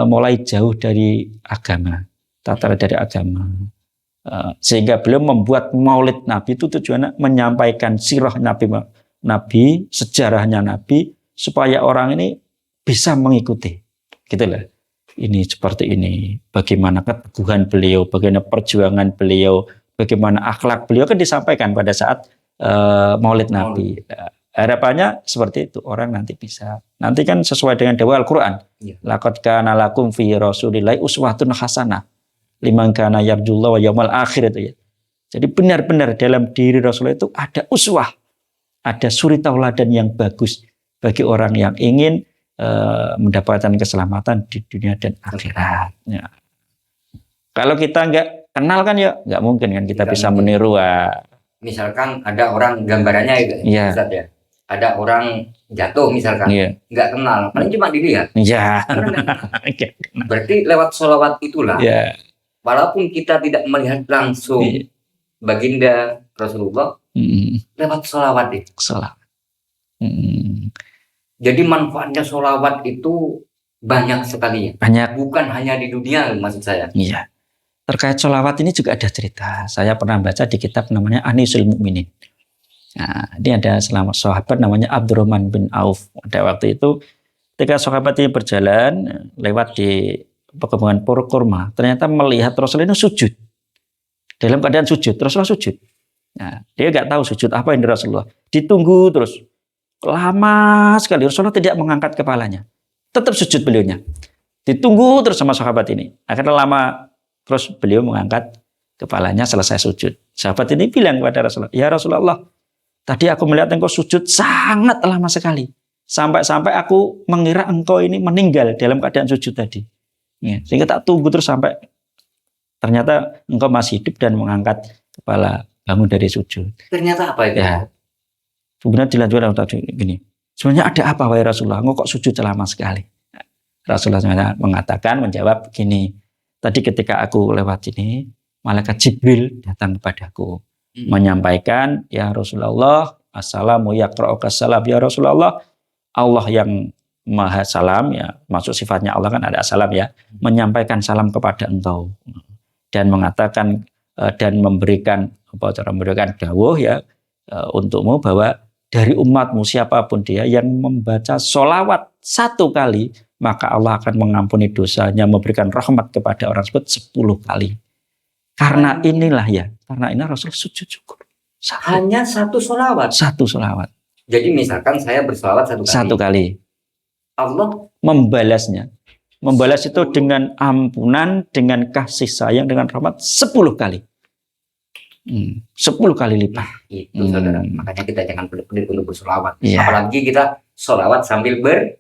Speaker 1: mulai jauh dari agama, tata dari agama. Sehingga beliau membuat Maulid Nabi itu tujuannya menyampaikan sirah Nabi, sejarahnya Nabi supaya orang ini bisa mengikuti. Gitulah. Ini seperti ini, bagaimana keteguhan beliau, bagaimana perjuangan beliau, bagaimana akhlak beliau kan disampaikan pada saat Maulid Nabi. Harapannya seperti itu, orang nanti bisa. Nanti kan sesuai dengan dakwah Al-Qur'an. Laqad kana lakum fi Rasulillahi uswatun hasanah liman kana yarjullaha wa yaumal akhir itu ya. Jadi benar-benar dalam diri Rasulullah itu ada uswah, ada suri tauladan yang bagus bagi orang yang ingin mendapatkan keselamatan di dunia dan akhirat. Ya. Kalau kita nggak kenal kan ya nggak mungkin kan kita
Speaker 2: Nggak
Speaker 1: bisa
Speaker 2: mungkin.
Speaker 1: meniru.
Speaker 2: Misalkan ada orang gambarannya itu,
Speaker 1: Iya.
Speaker 2: Ustaz ya. Ada orang jatuh misalkan,
Speaker 1: Iya.
Speaker 2: nggak kenal, paling cuma dilihat.
Speaker 1: Iya.
Speaker 2: Karena nggak- Berarti lewat sholawat itulah,
Speaker 1: Iya.
Speaker 2: walaupun kita tidak melihat langsung
Speaker 1: Iya.
Speaker 2: baginda Rasulullah, lewat sholawat itu.
Speaker 1: Salah. Mm.
Speaker 2: Jadi manfaatnya sholawat itu banyak sekali ya.
Speaker 1: Banyak.
Speaker 2: Bukan hanya di dunia maksud saya.
Speaker 1: Iya. Terkait sholawat ini juga ada cerita. Saya pernah baca di kitab namanya Anisul Mukminin. Nah, ini ada sahabat namanya Abdurrahman bin Auf. Pada waktu itu ketika sahabat ini berjalan lewat di pekebunan kurma, ternyata melihat Rasulullah ini sujud. Dalam keadaan sujud, Rasulullah sujud. Nah, dia nggak tahu sujud apa yang di Rasulullah. Ditunggu terus. Lama sekali Rasulullah tidak mengangkat kepalanya. Tetap sujud beliaunya. Ditunggu terus sama sahabat ini. Akhirnya lama terus beliau mengangkat kepalanya selesai sujud. Sahabat ini bilang kepada Rasulullah, "Ya Rasulullah, tadi aku melihat engkau sujud sangat lama sekali. Sampai-sampai aku mengira engkau ini meninggal dalam keadaan sujud tadi. Ya, sehingga tak tunggu terus sampai ternyata engkau masih hidup dan mengangkat kepala bangun dari sujud."
Speaker 2: Ternyata apa itu?
Speaker 1: Ya, kemudian dilanjutkan tadi gini. Sebenarnya ada apa wahai Rasulullah? Engkau kok sujud lama sekali? Rasulullah SAW mengatakan, menjawab gini. Tadi ketika aku lewat ini, malaikat Jibril datang kepadaku. Menyampaikan, ya Rasulullah, assalamu yaqra'uka salam. Ya Rasulullah, Allah yang maha salam, ya masuk sifatnya Allah kan ada salam ya, menyampaikan salam kepada engkau. Dan mengatakan, dan memberikan dawuh ya, untukmu bahwa dari umatmu siapapun dia yang membaca sholawat 1 kali, maka Allah akan mengampuni dosanya, memberikan rahmat kepada orang tersebut 10 kali. Karena inilah ya, karena ini Rasul sujud syukur.
Speaker 2: Hanya 1 sholawat.
Speaker 1: 1 sholawat.
Speaker 2: Jadi misalkan saya bersolawat 1 kali.
Speaker 1: 1 kali.
Speaker 2: Allah
Speaker 1: Membalasnya. Membalas itu dengan ampunan, dengan kasih sayang, dengan rahmat 10 kali. 10 kali lipat.
Speaker 2: itu saudara. Makanya kita jangan pelit-pelit untuk bersolawat.
Speaker 1: Iya.
Speaker 2: Apalagi kita solawat sambil berzikir.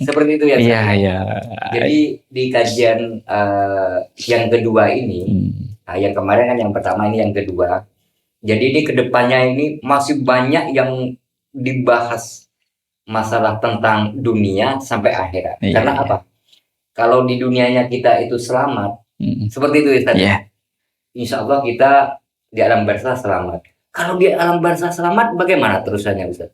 Speaker 2: Seperti itu ya. Ustaz?
Speaker 1: Iya, iya.
Speaker 2: Jadi di kajian yang kedua ini, nah, yang kemarin kan yang pertama, ini yang kedua. Jadi di kedepannya ini masih banyak yang dibahas masalah tentang dunia sampai akhirat.
Speaker 1: Iya,
Speaker 2: Karena
Speaker 1: iya.
Speaker 2: apa? Kalau di dunianya kita itu selamat, seperti itu ya tadi.
Speaker 1: Iya.
Speaker 2: Insya Allah kita di alam barzah selamat. Kalau di alam barzah selamat, bagaimana terusannya Ustaz?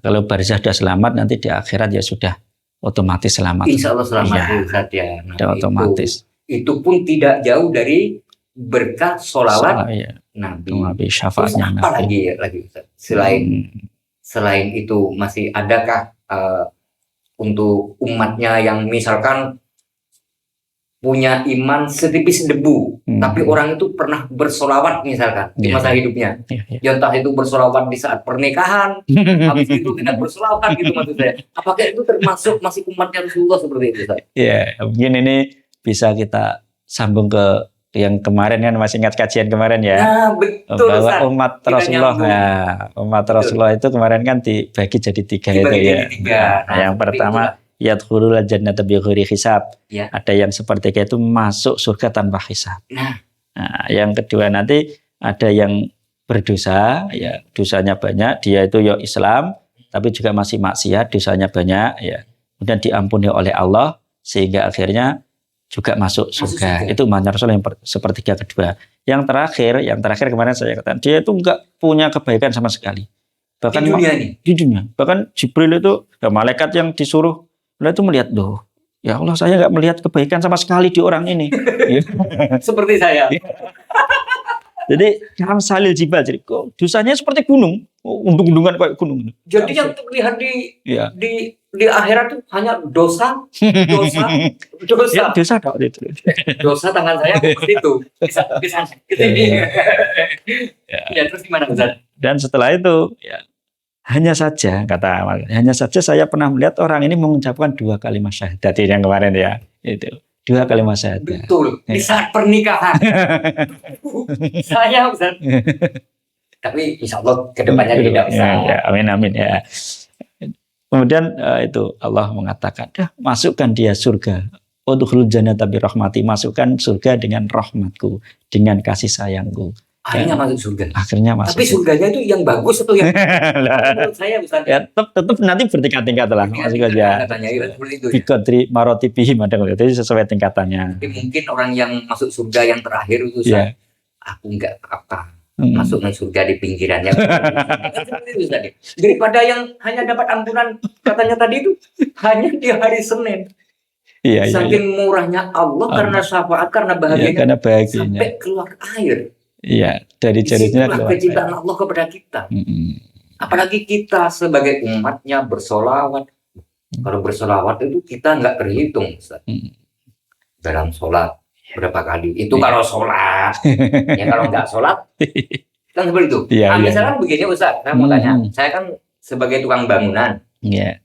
Speaker 1: Kalau barzah sudah selamat, nanti di akhirat ya sudah otomatis selamat.
Speaker 2: Insya Allah selamat
Speaker 1: Iya.
Speaker 2: Ustaz ya. Nah,
Speaker 1: Sudah otomatis.
Speaker 2: Itu pun tidak jauh dari berkah sholawat
Speaker 1: Iya.
Speaker 2: Nabi.
Speaker 1: Nabi
Speaker 2: Terus
Speaker 1: syafaatnya
Speaker 2: apa
Speaker 1: Nabi.
Speaker 2: lagi Ustaz? Selain itu masih adakah untuk umatnya yang misalkan punya iman setipis debu, tapi orang itu pernah bersolawat misalkan di
Speaker 1: Iya,
Speaker 2: masa
Speaker 1: iya.
Speaker 2: hidupnya.
Speaker 1: Iya, iya.
Speaker 2: Ya entah itu bersolawat di saat pernikahan, habis itu tidak bersolawat gitu maksud saya. Apakah itu termasuk masih umatnya Rasulullah seperti itu Ustaz?
Speaker 1: Ya, mungkin ini bisa kita sambung ke yang kemarin kan, masih ingat kajian kemarin ya.
Speaker 2: Nah, betul
Speaker 1: Bahwa
Speaker 2: Ustaz.
Speaker 1: umat
Speaker 2: Kita
Speaker 1: Rasulullah,
Speaker 2: nyambung.
Speaker 1: ya, umat
Speaker 2: Betul.
Speaker 1: Rasulullah itu kemarin kan dibagi jadi 3 itu
Speaker 2: Dibagi
Speaker 1: ya.
Speaker 2: jadi 3. Nah,
Speaker 1: Yang
Speaker 2: seperti
Speaker 1: pertama,
Speaker 2: itulah.
Speaker 1: yadkhulul jannata bighairi hisab.
Speaker 2: Ya.
Speaker 1: Ada yang sepertiga itu masuk surga tanpa hisab.
Speaker 2: Nah.
Speaker 1: Yang kedua nanti ada yang berdosa, ya dosanya banyak, dia itu ya Islam, tapi juga masih maksiat, dosanya banyak, ya. Kemudian diampuni oleh Allah sehingga akhirnya juga masuk surga. Itu umatnya Rasul yang sepertiga kedua. Yang terakhir kemarin saya katakan, dia itu enggak punya kebaikan sama sekali. Bahkan
Speaker 2: Di dunia ini.
Speaker 1: di dunia. Bahkan Jibril itu, ya, malaikat yang disuruh, beliau itu melihat, loh, ya Allah, saya nggak melihat kebaikan sama sekali di orang ini.
Speaker 2: Seperti saya.
Speaker 1: Jadi kan salil jibal, jadi kok dosanya seperti gunung, undung-undungan kayak gunung.
Speaker 2: Jadi yang terlihat
Speaker 1: Iya.
Speaker 2: di akhirat itu hanya dosa.
Speaker 1: Ya, dosa tak itu.
Speaker 2: Dosa tangan saya seperti itu. Bisa ini. Ya, terus gimana Ustaz?
Speaker 1: Dan setelah itu, ya, hanya saja saya pernah melihat orang ini mengucapkan 2 kalimat syahadat yang kemarin ya, itu 2 kalimat syahadat.
Speaker 2: Betul. Di saat pernikahan. Saya Ustaz. Tapi insya Allah kedepannya tidak Ustaz.
Speaker 1: Ya, amin ya. Kemudian itu Allah mengatakan, dah masukkan dia surga udkhulul jannata bi rahmati, masukkan surga dengan rahmatku, dengan kasih sayangku.
Speaker 2: Akhirnya masuk surga.
Speaker 1: Akhirnya masuk.
Speaker 2: Tapi surganya itu yang bagus atau yang menurut saya Ustaz?
Speaker 1: Ya, tetap nanti bertingkat-tingkat lah. Masuk aja.
Speaker 2: Katanya seperti itu. Ya.
Speaker 1: Bikotri marotibihi ada itu sesuai tingkatannya.
Speaker 2: Tapi mungkin orang yang masuk surga yang terakhir itu Ustaz,
Speaker 1: Ya.
Speaker 2: aku nggak apa masuk ke surga di pinggirannya. Seperti itu, Ustaz. Daripada yang hanya dapat ampunan katanya tadi itu hanya di hari Senin.
Speaker 1: Iya,
Speaker 2: Saking murahnya Allah karena syafaat, karena
Speaker 1: iya,
Speaker 2: bahagianya
Speaker 1: karena bahagianya.
Speaker 2: sampai keluar air.
Speaker 1: Iya, dari jarinya
Speaker 2: Disitulah
Speaker 1: keluar.
Speaker 2: kecintaan Allah kepada kita.
Speaker 1: Mm-mm.
Speaker 2: Apalagi kita sebagai umatnya bersolawat. Kalau bersolawat itu kita nggak terhitung, Ustaz. Dalam sholat berapa kali? Itu
Speaker 1: Iya.
Speaker 2: kalau sholat. Ya kalau nggak sholat, kan seperti itu.
Speaker 1: Iya, iya.
Speaker 2: Misalkan begini, Ustaz, saya mau tanya. Saya kan sebagai tukang bangunan.
Speaker 1: Iya.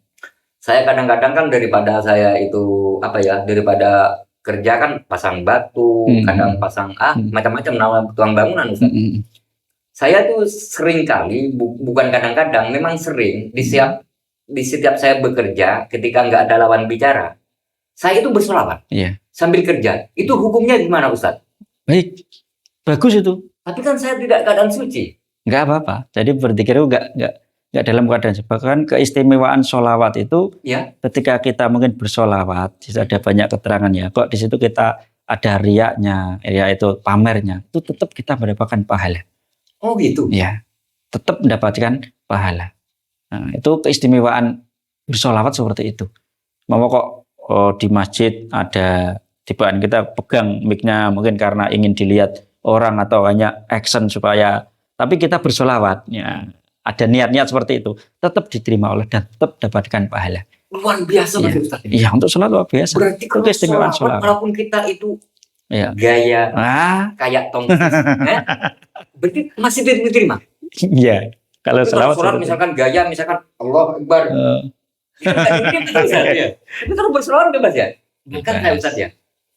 Speaker 2: Saya kadang-kadang kan daripada saya itu daripada kerja kan pasang batu, kadang pasang macam-macam nama tukang bangunan, Ustaz. Saya tuh sering kali, bukan kadang-kadang, memang sering di setiap saya bekerja, ketika nggak ada lawan bicara, saya itu berselawat sambil kerja. Itu hukumnya gimana, Ustaz?
Speaker 1: Baik, bagus itu.
Speaker 2: Tapi kan saya tidak keadaan suci.
Speaker 1: Nggak apa-apa. Jadi berpikir nggak dalam keadaan bahkan keistimewaan sholawat itu
Speaker 2: Ya.
Speaker 1: ketika kita mungkin bersolawat, ada banyak keterangan ya. Kok di situ kita ada riaknya, yaitu pamernya, itu tetap kita mendapatkan pahala.
Speaker 2: Oh gitu.
Speaker 1: Ya, tetap mendapatkan pahala. Nah, itu keistimewaan bersolawat seperti itu. Mau kok di masjid ada tibaan kita pegang mic-nya mungkin karena ingin dilihat orang atau hanya action supaya, tapi kita bersolawat, ya, ada niat-niat seperti itu, tetap diterima oleh dan tetap dapatkan pahala.
Speaker 2: Luar biasa,
Speaker 1: Iya.
Speaker 2: Ustaz.
Speaker 1: Iya, untuk sholat luar biasa.
Speaker 2: Berarti kalau
Speaker 1: keistimewaan
Speaker 2: sholawat,
Speaker 1: sholawat.
Speaker 2: walaupun kita itu
Speaker 1: Iya.
Speaker 2: gaya kayak tongsis, berarti masih diterima.
Speaker 1: Iya. Kalau
Speaker 2: Tapi
Speaker 1: sholawat
Speaker 2: sholat misalkan gaya, misalkan Allah Akbar. Tapi kalau bersolawat bebas ya. Kan saya Ustaz ya,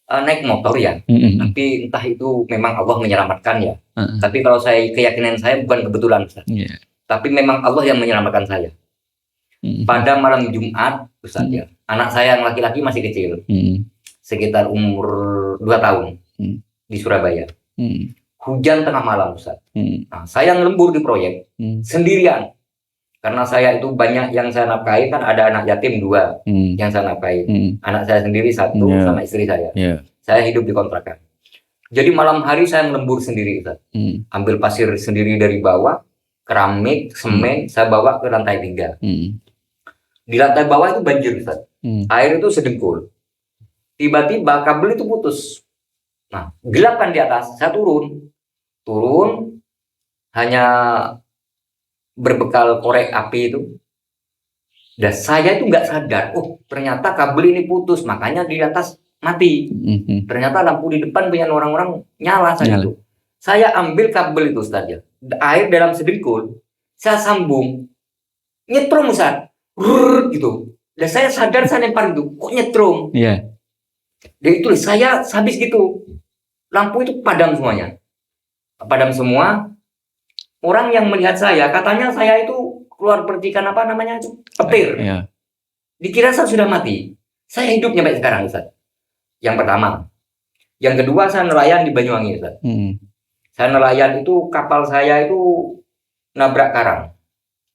Speaker 2: naik motor ya. Tapi entah itu memang Allah menyelamatkan ya. Tapi kalau keyakinan saya bukan kebetulan Ustaz. Tapi memang Allah yang menyelamatkan saya. Pada malam Jumat Ustaz ya, anak saya yang laki-laki masih kecil, sekitar umur 2 tahun di Surabaya. Hujan tengah malam Ustaz. Nah, saya ngelembur di proyek sendirian. Karena saya itu banyak yang saya nafkahi, kan ada anak yatim 2 yang saya nafkahi. Anak saya sendiri 1 sama istri saya. Saya hidup di kontrakan. Jadi malam hari saya ngelembur sendiri Ustaz. Ambil pasir sendiri dari bawah, keramik, semen, saya bawa ke lantai 3. Di lantai bawah itu banjir Ustaz. Air itu sedengkul. Tiba-tiba kabel itu putus. Nah, gelap kan di atas. Saya turun hanya berbekal korek api itu. Dan saya itu nggak sadar. Oh, ternyata kabel ini putus. Makanya di atas mati. Ternyata lampu di depan punya orang-orang nyala saat itu. Saya ambil kabel itu Ustaz ya. Air dalam sedengkul. Saya sambung. Nyetrum Ustaz. Gitu. Dan saya sadar saya lempar itu. Kok nyetrum?
Speaker 1: Iya.
Speaker 2: Dan itu saya habis gitu. Lampu itu padam semuanya. Padam semua. Orang yang melihat saya, katanya saya itu keluar percikan apa namanya itu? Petir.
Speaker 1: Iya.
Speaker 2: Dikira saya sudah mati. Saya hidup sampai sekarang Ustaz. Yang pertama. Yang kedua saya nelayan di Banyuwangi Ustaz. Saya nelayan itu kapal saya itu nabrak karang.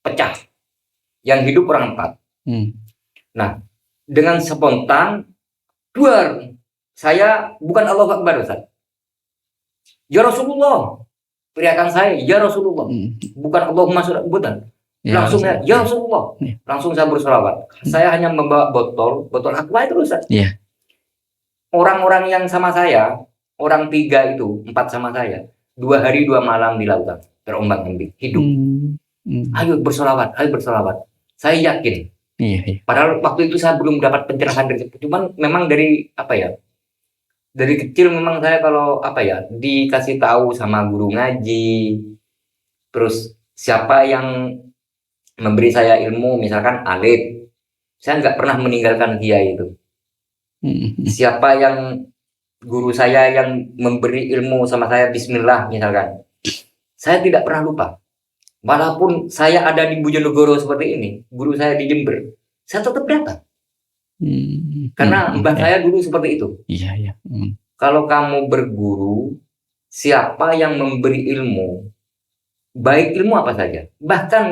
Speaker 2: Pecah. Yang hidup orang 4. Nah, dengan spontan duar. Saya bukan Allah Akbar Ustaz. Ya Rasulullah. Teriakan saya, ya Rasulullah. Bukan Allahumma sholli bukan. Langsung ya Rasulullah. Langsung saya bersolawat. Saya hanya membawa botol aqua itu Ustaz. Orang-orang yang sama saya, orang 3 itu, 4 sama saya, 2 hari 2 malam di lautan, terombang-ambing, hidup. Ayo bersolawat. Saya yakin. Padahal waktu itu saya belum dapat pencerahan dari situ. Cuman memang dari dari kecil memang saya kalau dikasih tahu sama guru ngaji, terus siapa yang memberi saya ilmu, misalkan Alif, saya nggak pernah meninggalkan dia itu. Siapa yang guru saya yang memberi ilmu sama saya Bismillah misalkan, saya tidak pernah lupa. Walaupun saya ada di Bojonegoro seperti ini, guru saya di Jember, saya tetap datang. Karena mbah saya dulu seperti itu.
Speaker 1: Iya, iya.
Speaker 2: Kalau kamu berguru, siapa yang memberi ilmu, baik ilmu apa saja. Bahkan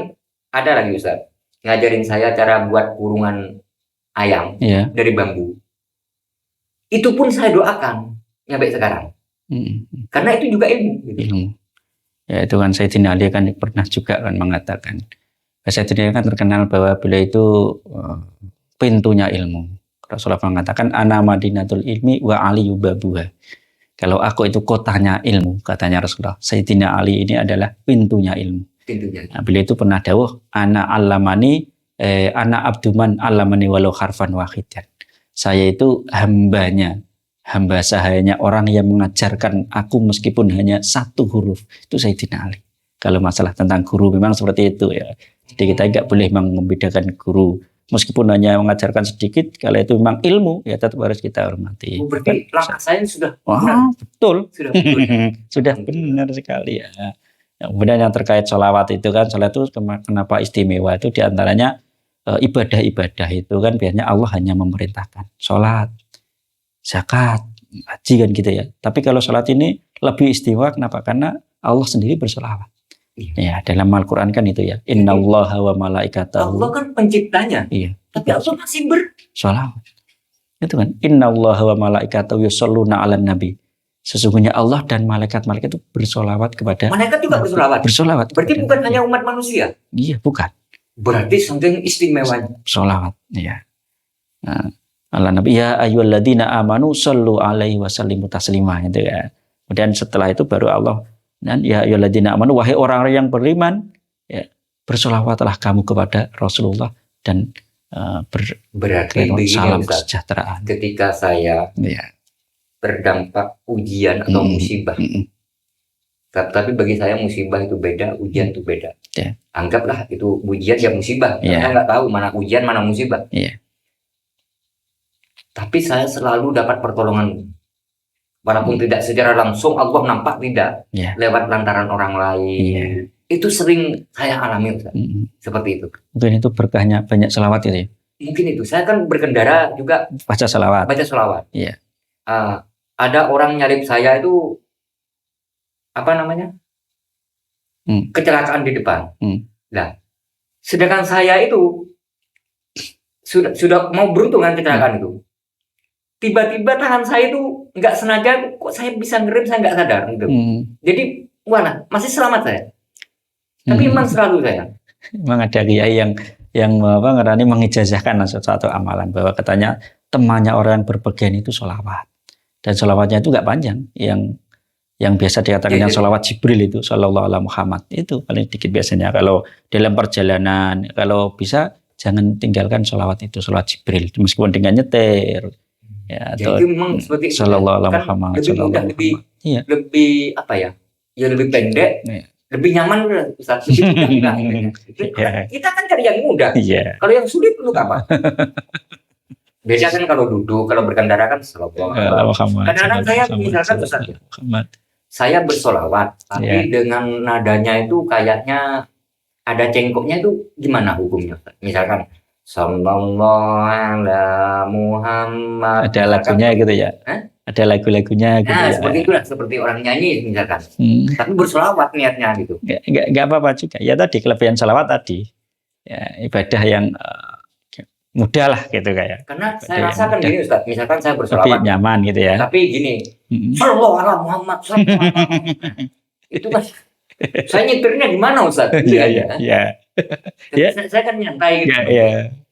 Speaker 2: ada lagi Ustaz, ngajarin saya cara buat kurungan ayam
Speaker 1: Iya.
Speaker 2: dari bambu. Itu pun saya doakan sampai sekarang. Karena itu juga ilmu. Gitu.
Speaker 1: Ilmu. Ya itu kan Sayyidina Ali kan pernah juga kan mengatakan. Sayyidina Ali kan terkenal bahwa beliau itu pintunya ilmu. Rasulullah mengatakan ana madinatul ilmi wa aliyu babuha. Kalau aku itu kotanya ilmu, katanya Rasulullah. Sayyidina Ali ini adalah pintunya ilmu.
Speaker 2: Pintunya.
Speaker 1: Nah, beliau itu pernah dawuh ana allamani ana abduman allamani walau harfan wahidan. Saya itu hamba sahayanya orang yang mengajarkan aku meskipun hanya satu huruf. Itu Sayyidina Ali. Kalau masalah tentang guru memang seperti itu ya. Jadi kita nggak boleh membedakan guru. Meskipun hanya mengajarkan sedikit, kalau itu memang ilmu, ya tetap harus kita hormati.
Speaker 2: Oh, berarti langkah saya sudah
Speaker 1: benar. Betul.
Speaker 2: Sudah betul.
Speaker 1: Sudah benar sekali ya. Kemudian yang terkait sholawat itu kan, sholat itu kenapa istimewa itu diantaranya ibadah-ibadah itu kan biasanya Allah hanya memerintahkan. Sholat, zakat, haji kan gitu ya. Tapi kalau sholat ini lebih istimewa, kenapa? Karena Allah sendiri bersolawat. Ya, dalam Al-Quran kan itu ya. Innallaha wa malaikatahu.
Speaker 2: Allah kan penciptanya.
Speaker 1: Iya.
Speaker 2: Tapi Allah masih bersolawat.
Speaker 1: Itu kan. Innallaha wa malaikatahu yusholluna 'alan nabi. Sesungguhnya Allah dan malaikat-malaikat itu bersolawat kepada.
Speaker 2: Malaikat juga bersolawat.
Speaker 1: Bersolawat.
Speaker 2: Berarti bukan hanya umat manusia.
Speaker 1: Iya, bukan.
Speaker 2: Berarti saking istimewanya.
Speaker 1: Solawat. Iya. Nah, Allah Nabi ya ayyuhalladzina amanu shollu alaihi wa sallimu taslima itu ya. Kemudian setelah itu baru Allah dan ya ayyuhalladzina amanu wahai orang-orang yang beriman ya bersolawatlah kamu kepada Rasulullah dan
Speaker 2: berarti
Speaker 1: salam
Speaker 2: Ustaz,
Speaker 1: kesejahteraan.
Speaker 2: ketika saya terdampak ujian atau musibah. Tapi bagi saya musibah itu beda, ujian itu beda.
Speaker 1: Yeah.
Speaker 2: Anggaplah itu ujian ya musibah.
Speaker 1: Yeah.
Speaker 2: Saya nggak tahu mana ujian mana musibah.
Speaker 1: Yeah.
Speaker 2: Tapi saya selalu dapat pertolongan. Walaupun tidak secara langsung Allah nampak tidak lewat lantaran orang lain. Itu sering saya alami Ustaz. Seperti itu.
Speaker 1: Mungkin itu berkahnya banyak selawat itu ya.
Speaker 2: Mungkin itu. Saya kan berkendara juga
Speaker 1: baca selawat.
Speaker 2: Baca selawat.
Speaker 1: Iya.
Speaker 2: Ada orang nyalip saya itu apa namanya? Kecelakaan di depan. Nah, sedangkan saya itu sudah mau beruntung dengan kecelakaan itu. Tiba-tiba tangan saya itu nggak sengaja kok saya bisa ngerem, saya nggak sadar gitu. Jadi mana masih selamat saya. Tapi memang selalu saya.
Speaker 1: Memang ada kiai yang ngerani mengijazahkan suatu amalan bahwa katanya temannya orang yang berpergian itu sholawat dan sholawatnya itu nggak panjang. Yang biasa dikatakan yang sholawat Jibril itu Shallallahu Alaihi Muhammad itu paling dikit biasanya. Kalau dalam perjalanan kalau bisa jangan tinggalkan sholawat itu sholawat Jibril meskipun dengan nyetir. Ya, atau
Speaker 2: memang seperti
Speaker 1: Sallallahu Alaihi Muhammad.
Speaker 2: Lebih apa ya? Ya lebih pendek, lebih nyaman Ustaz. Lebih mudah. Kita kan cari yang mudah. Kalau yang sulit untuk apa? Biasanya kan kalau duduk, kalau berkendara kan Sallallahu Alaihi Muhammad. Kadang-kadang saya misalkan Ustaz, saya bersolawat, tapi dengan nadanya itu kayaknya ada cengkoknya itu gimana hukumnya? Misalkan Sallallahu ala Muhammad. Ada
Speaker 1: lagunya gitu ya? Ada lagu-lagunya gitu ya?
Speaker 2: Seperti itulah, seperti orang nyanyi misalkan. Tapi bersolawat niatnya gitu.
Speaker 1: Nggak apa-apa juga. Ya tadi, kelebihan solawat tadi. Ya, ibadah yang mudah lah gitu kayak.
Speaker 2: Karena saya rasakan gini Ustaz, misalkan saya bersolawat.
Speaker 1: Lebih nyaman gitu ya.
Speaker 2: Tapi gini, Sallallahu ala Muhammad. Itu kan, saya nyetirnya di mana Ustaz?
Speaker 1: Iya.
Speaker 2: Saya kan nyantai gitu.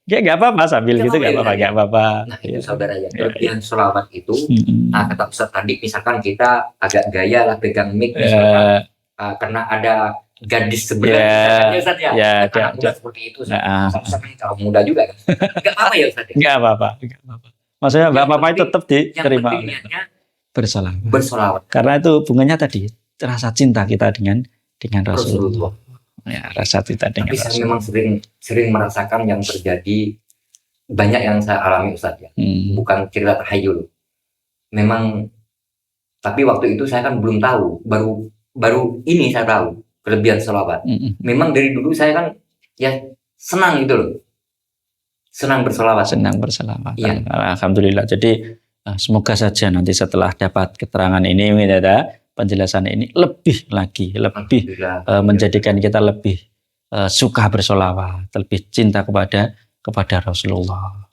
Speaker 1: Ya nggak apa-apa sambil gitu nggak apa-apa.
Speaker 2: Nah itu saudara ya, kelebihan sholawat itu. Kata Ustaz tadi, misalkan kita agak gaya lah pegang mic, misalkan karena ada gadis sebelah, Ustaz ya. Anak muda seperti itu, Ustaz kalau muda juga kan, nggak apa-apa ya Ustaz.
Speaker 1: Nggak apa-apa. Maksudnya nggak apa-apa itu tetap diterima. Bersolawat. Karena itu hubungannya tadi rasa cinta kita dengan Rasulullah. Ya, rasa cinta dengan
Speaker 2: Rasulullah. Tapi saya memang sering merasakan yang terjadi, banyak yang saya alami Ustaz ya. Bukan cerita tahayul. Memang, tapi waktu itu saya kan belum tahu, baru ini saya tahu kelebihan sholawat. Memang dari dulu saya kan ya senang gitu loh. senang bersolawat.
Speaker 1: senang berselawat.
Speaker 2: Iya.
Speaker 1: Alhamdulillah. Jadi semoga saja nanti setelah dapat keterangan ini, penjelasan ini lebih
Speaker 2: Alhamdulillah.
Speaker 1: menjadikan kita lebih suka bersolawat, lebih cinta kepada Rasulullah.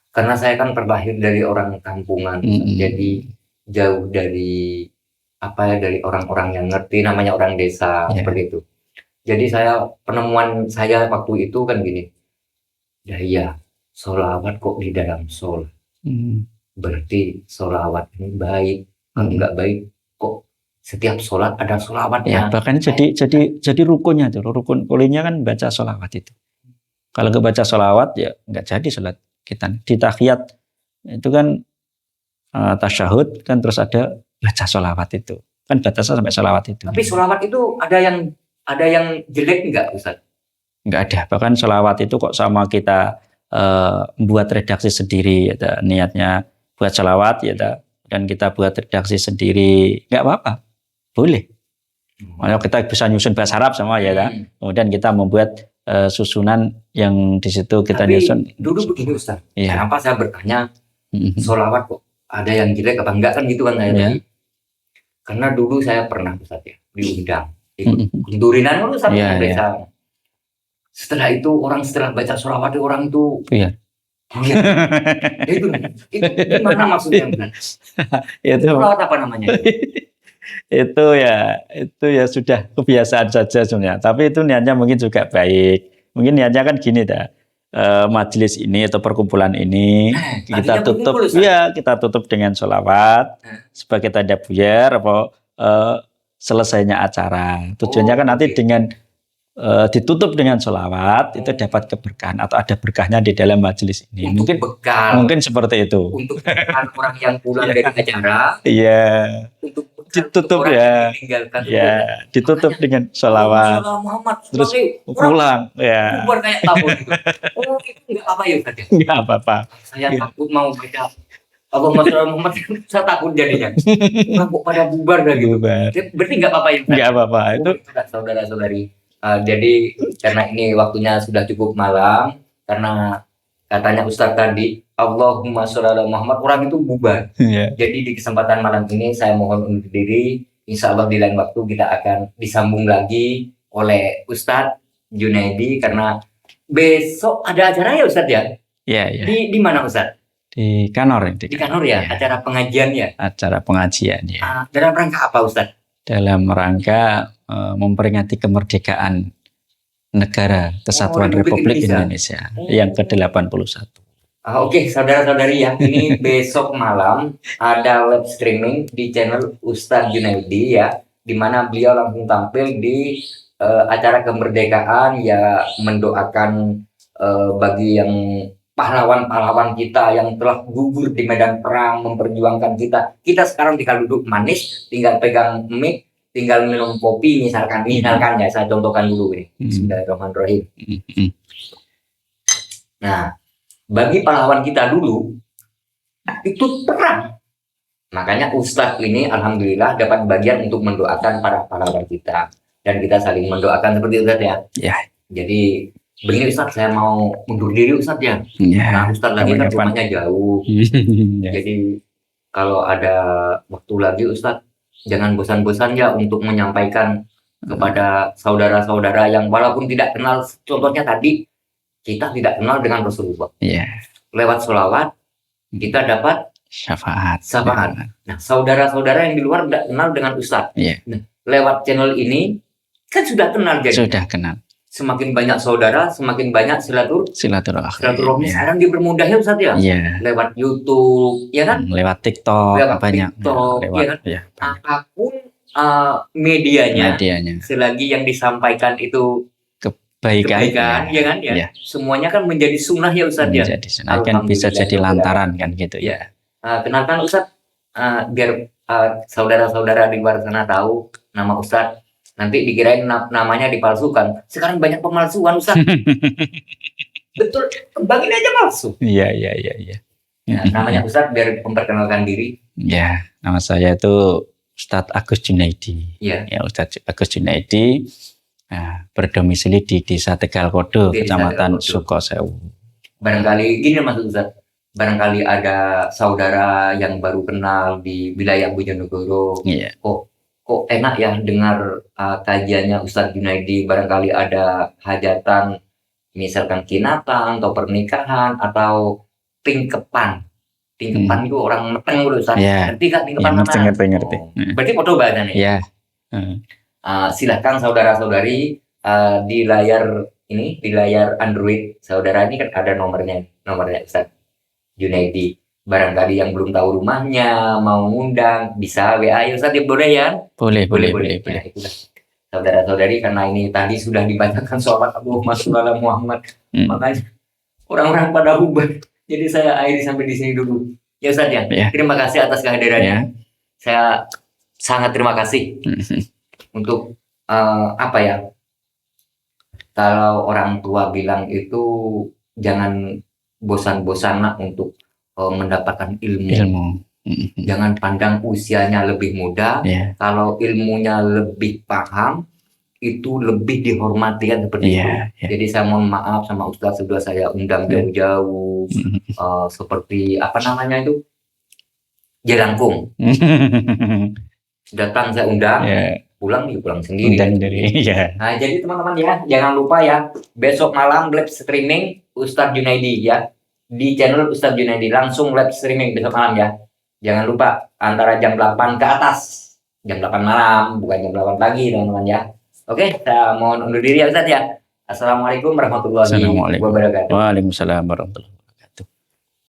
Speaker 2: Karena saya kan terlahir dari orang kampungan, jadi jauh dari dari orang-orang yang ngerti namanya orang desa,
Speaker 1: Ya.
Speaker 2: seperti itu. Jadi penemuan saya waktu itu kan gini, ya iya, sholawat kok di dalam sholat, berarti sholawat ini baik. Kalau nggak baik, kok setiap sholat ada
Speaker 1: Ya,
Speaker 2: sholawatnya.
Speaker 1: bahkan jadi rukunnya tuh, rukun kulinya kan baca sholawat itu. Kalau nggak baca sholawat ya nggak jadi sholat kita. Di tahiyat itu kan tasyahud kan terus ada baca sholawat itu. Kan batasnya sampai sholawat itu.
Speaker 2: Tapi sholawat itu ada yang jelek nggak, Ustaz?
Speaker 1: Nggak ada. Bahkan sholawat itu kok sama kita buat redaksi sendiri, ya, niatnya buat sholawat ya, dan kita buat redaksi sendiri, nggak apa-apa, boleh. Kalau kita bisa nyusun bahasa Arab sama ya, kemudian kita membuat susunan yang di situ kita
Speaker 2: Tapi
Speaker 1: nyusun.
Speaker 2: dulu begini, Ustaz.
Speaker 1: Iya.
Speaker 2: Kenapa saya bertanya sholawat kok ada yang jelek apa enggak, kan gitu kan saya
Speaker 1: Iya.
Speaker 2: tadi. Karena dulu saya pernah, Ustaz, ya, diundang ikut kundurinan dulu sampai
Speaker 1: Iya,
Speaker 2: desa. Setelah itu setelah baca sholawat orang itu
Speaker 1: Iya.
Speaker 2: buyar. itu gimana maksudnya, Ustaz?
Speaker 1: Itu
Speaker 2: Sholawat apa namanya?
Speaker 1: itu ya sudah kebiasaan saja sebenarnya. Tapi itu niatnya mungkin juga baik. Mungkin niatnya kan gini dah. Majelis ini atau perkumpulan ini kita tutup, kita tutup dengan sholawat sebagai tanda buyar apa selesainya acara. Tujuannya kan nanti dengan ditutup dengan sholawat itu dapat keberkahan atau ada berkahnya di dalam majelis ini.
Speaker 2: Untuk bekal.
Speaker 1: Mungkin seperti itu.
Speaker 2: Untuk orang yang pulang dari acara.
Speaker 1: Iya.
Speaker 2: Untuk
Speaker 1: ditutup
Speaker 2: orang
Speaker 1: ya.
Speaker 2: yang ditinggalkan.
Speaker 1: Ya, ditutup dengan sholawat.
Speaker 2: Muhammad,
Speaker 1: terus pulang ya.
Speaker 2: Bukan kayak tahu gitu. Oh, itu enggak apa-apa ya, Ustaz?
Speaker 1: Enggak apa-apa.
Speaker 2: Saya takut mau baca Allahumma sholli ala Muhammad, saya takut jadinya. Kok pada bubar dah gitu. Berarti enggak apa-apa ya, Ustaz?
Speaker 1: Enggak apa-apa. Itu
Speaker 2: saudara-saudari. Jadi karena ini waktunya sudah cukup malam, karena katanya Ustaz tadi Allahumma sholli ala Muhammad, orang itu bubar.
Speaker 1: ya.
Speaker 2: Jadi di kesempatan malam ini saya mohon undur diri. Insya Allah di lain waktu kita akan disambung lagi oleh Ustadz Junaidi, karena besok ada acara ya, Ustadz ya?
Speaker 1: Iya.
Speaker 2: Di mana, Ustadz?
Speaker 1: Di Kanor.
Speaker 2: Di Kanor ya, acara pengajian ya?
Speaker 1: Acara pengajian ya.
Speaker 2: Dalam rangka apa, Ustadz?
Speaker 1: Dalam rangka memperingati kemerdekaan negara Kesatuan Republik Indonesia yang ke-81.
Speaker 2: Oke, saudara-saudari ya, ini besok malam ada live streaming di channel Ustadz Junaidi ya, di mana beliau langsung tampil di acara kemerdekaan ya, mendoakan bagi yang pahlawan-pahlawan kita yang telah gugur di medan perang memperjuangkan kita. Kita sekarang tinggal duduk manis, tinggal pegang mic, tinggal minum kopi misalkan ya, saya contohkan dulu ini. Bismillahirrahmanirrahim. Nah, bagi pahlawan kita dulu itu perang. Makanya Ustadz ini alhamdulillah dapat bagian untuk mendoakan para pahlawan kita, dan kita saling mendoakan seperti Ustadz ya.
Speaker 1: Ya.
Speaker 2: Jadi begini Ustadz, saya mau mundur diri Ustadz ya.
Speaker 1: Ya.
Speaker 2: Nah, Ustadz lagi kan rumahnya jauh.
Speaker 1: Ya.
Speaker 2: Jadi kalau ada waktu lagi Ustadz, jangan bosan-bosan ya untuk menyampaikan kepada saudara-saudara yang walaupun tidak kenal, contohnya tadi kita tidak kenal dengan Rasulullah.
Speaker 1: Ya.
Speaker 2: Lewat sholawat kita dapat
Speaker 1: Syafaat.
Speaker 2: Nah, saudara-saudara yang di luar tidak kenal dengan Ustadz.
Speaker 1: Ya.
Speaker 2: Nah, lewat channel ini kan sudah kenal jadi.
Speaker 1: Sudah kenal.
Speaker 2: Semakin banyak saudara, semakin banyak silaturahmi.
Speaker 1: Ya.
Speaker 2: Sekarang dipermudah ya Ustadz ya.
Speaker 1: Iya.
Speaker 2: Lewat YouTube, ya kan?
Speaker 1: Lewat TikTok
Speaker 2: Lewat
Speaker 1: banyak.
Speaker 2: TikTok,
Speaker 1: Lewat,
Speaker 2: ya kan?
Speaker 1: ya, banyak.
Speaker 2: Apapun medianya, selagi yang disampaikan itu kebaikan, ya kan? Ya.
Speaker 1: Ya.
Speaker 2: Semuanya kan menjadi sunnah ya Ustadz ya.
Speaker 1: Menjadi sunnah, kan bisa jadi lantaran kan gitu ya.
Speaker 2: Kenalkan Ustadz, biar saudara-saudara di luar sana tahu nama Ustadz. Nanti dikirain namanya dipalsukan. Sekarang banyak pemalsuan Ustadz. Betul, kembangin aja palsu.
Speaker 1: Iya.
Speaker 2: Nah, namanya Ustadz biar memperkenalkan diri.
Speaker 1: Ya, nama saya itu Ustadz Agus Junaidi.
Speaker 2: Iya.
Speaker 1: Ya, Ustadz Agus Junaidi berdomisili di Desa Tegal Kodo, Kecamatan Sukosewu.
Speaker 2: barangkali gini maksud Ustaz, barangkali ada saudara yang baru kenal di wilayah Bojonegoro,
Speaker 1: Iya.
Speaker 2: kok enak ya dengar kajiannya Ustadz Junaidi, barangkali ada hajatan, misalkan kinatan atau pernikahan atau pingkepan. Pingkepan itu orang meteng dulu Ustaz.
Speaker 1: Iya.
Speaker 2: Ngerti kan pingkepan
Speaker 1: Iya,
Speaker 2: mana?
Speaker 1: ngerti.
Speaker 2: Berarti foto bahasanya.
Speaker 1: Iya. Heeh.
Speaker 2: Silahkan saudara-saudari di layar ini, di layar Android saudara ini kan ada nomornya Ustadz Junaidi. Barangkali yang belum tahu rumahnya mau ngundang bisa WA ya Ustadz, ya boleh ya?
Speaker 1: Boleh.
Speaker 2: Ya, itulah. Saudara-saudari, karena ini tadi sudah dibacakan sholawat Muhammad, makanya orang-orang pada ubah. Jadi saya akhiri sampai di sini dulu. Ya Ustadz ya.
Speaker 1: Ya.
Speaker 2: Terima kasih atas kehadirannya.
Speaker 1: Ya.
Speaker 2: Saya sangat terima kasih untuk apa ya? Kalau orang tua bilang itu jangan bosan-bosan nak untuk mendapatkan ilmu. Jangan pandang usianya lebih muda.
Speaker 1: Ya.
Speaker 2: Kalau ilmunya lebih paham, itu lebih dihormati kan seperti itu.
Speaker 1: Ya.
Speaker 2: Jadi saya mohon maaf sama Ustadz, sudah saya undang jauh-jauh, seperti apa namanya itu, Jelangkung. Datang saya undang,
Speaker 1: Ya.
Speaker 2: pulang sendiri.
Speaker 1: Undang dari. Ya.
Speaker 2: Nah, jadi teman-teman ya, jangan lupa ya, besok malam live streaming Ustadz Junaidi ya, di channel Ustadz Junaidi, langsung live streaming besok malam ya. Jangan lupa antara jam 8 ke atas, jam 8 malam, bukan jam 8 pagi teman-teman ya. Oke, saya mohon undur diri ya Ustadz ya. Assalamualaikum warahmatullahi wabarakatuh.
Speaker 1: Waalaikumsalam warahmatullahi wabarakatuh.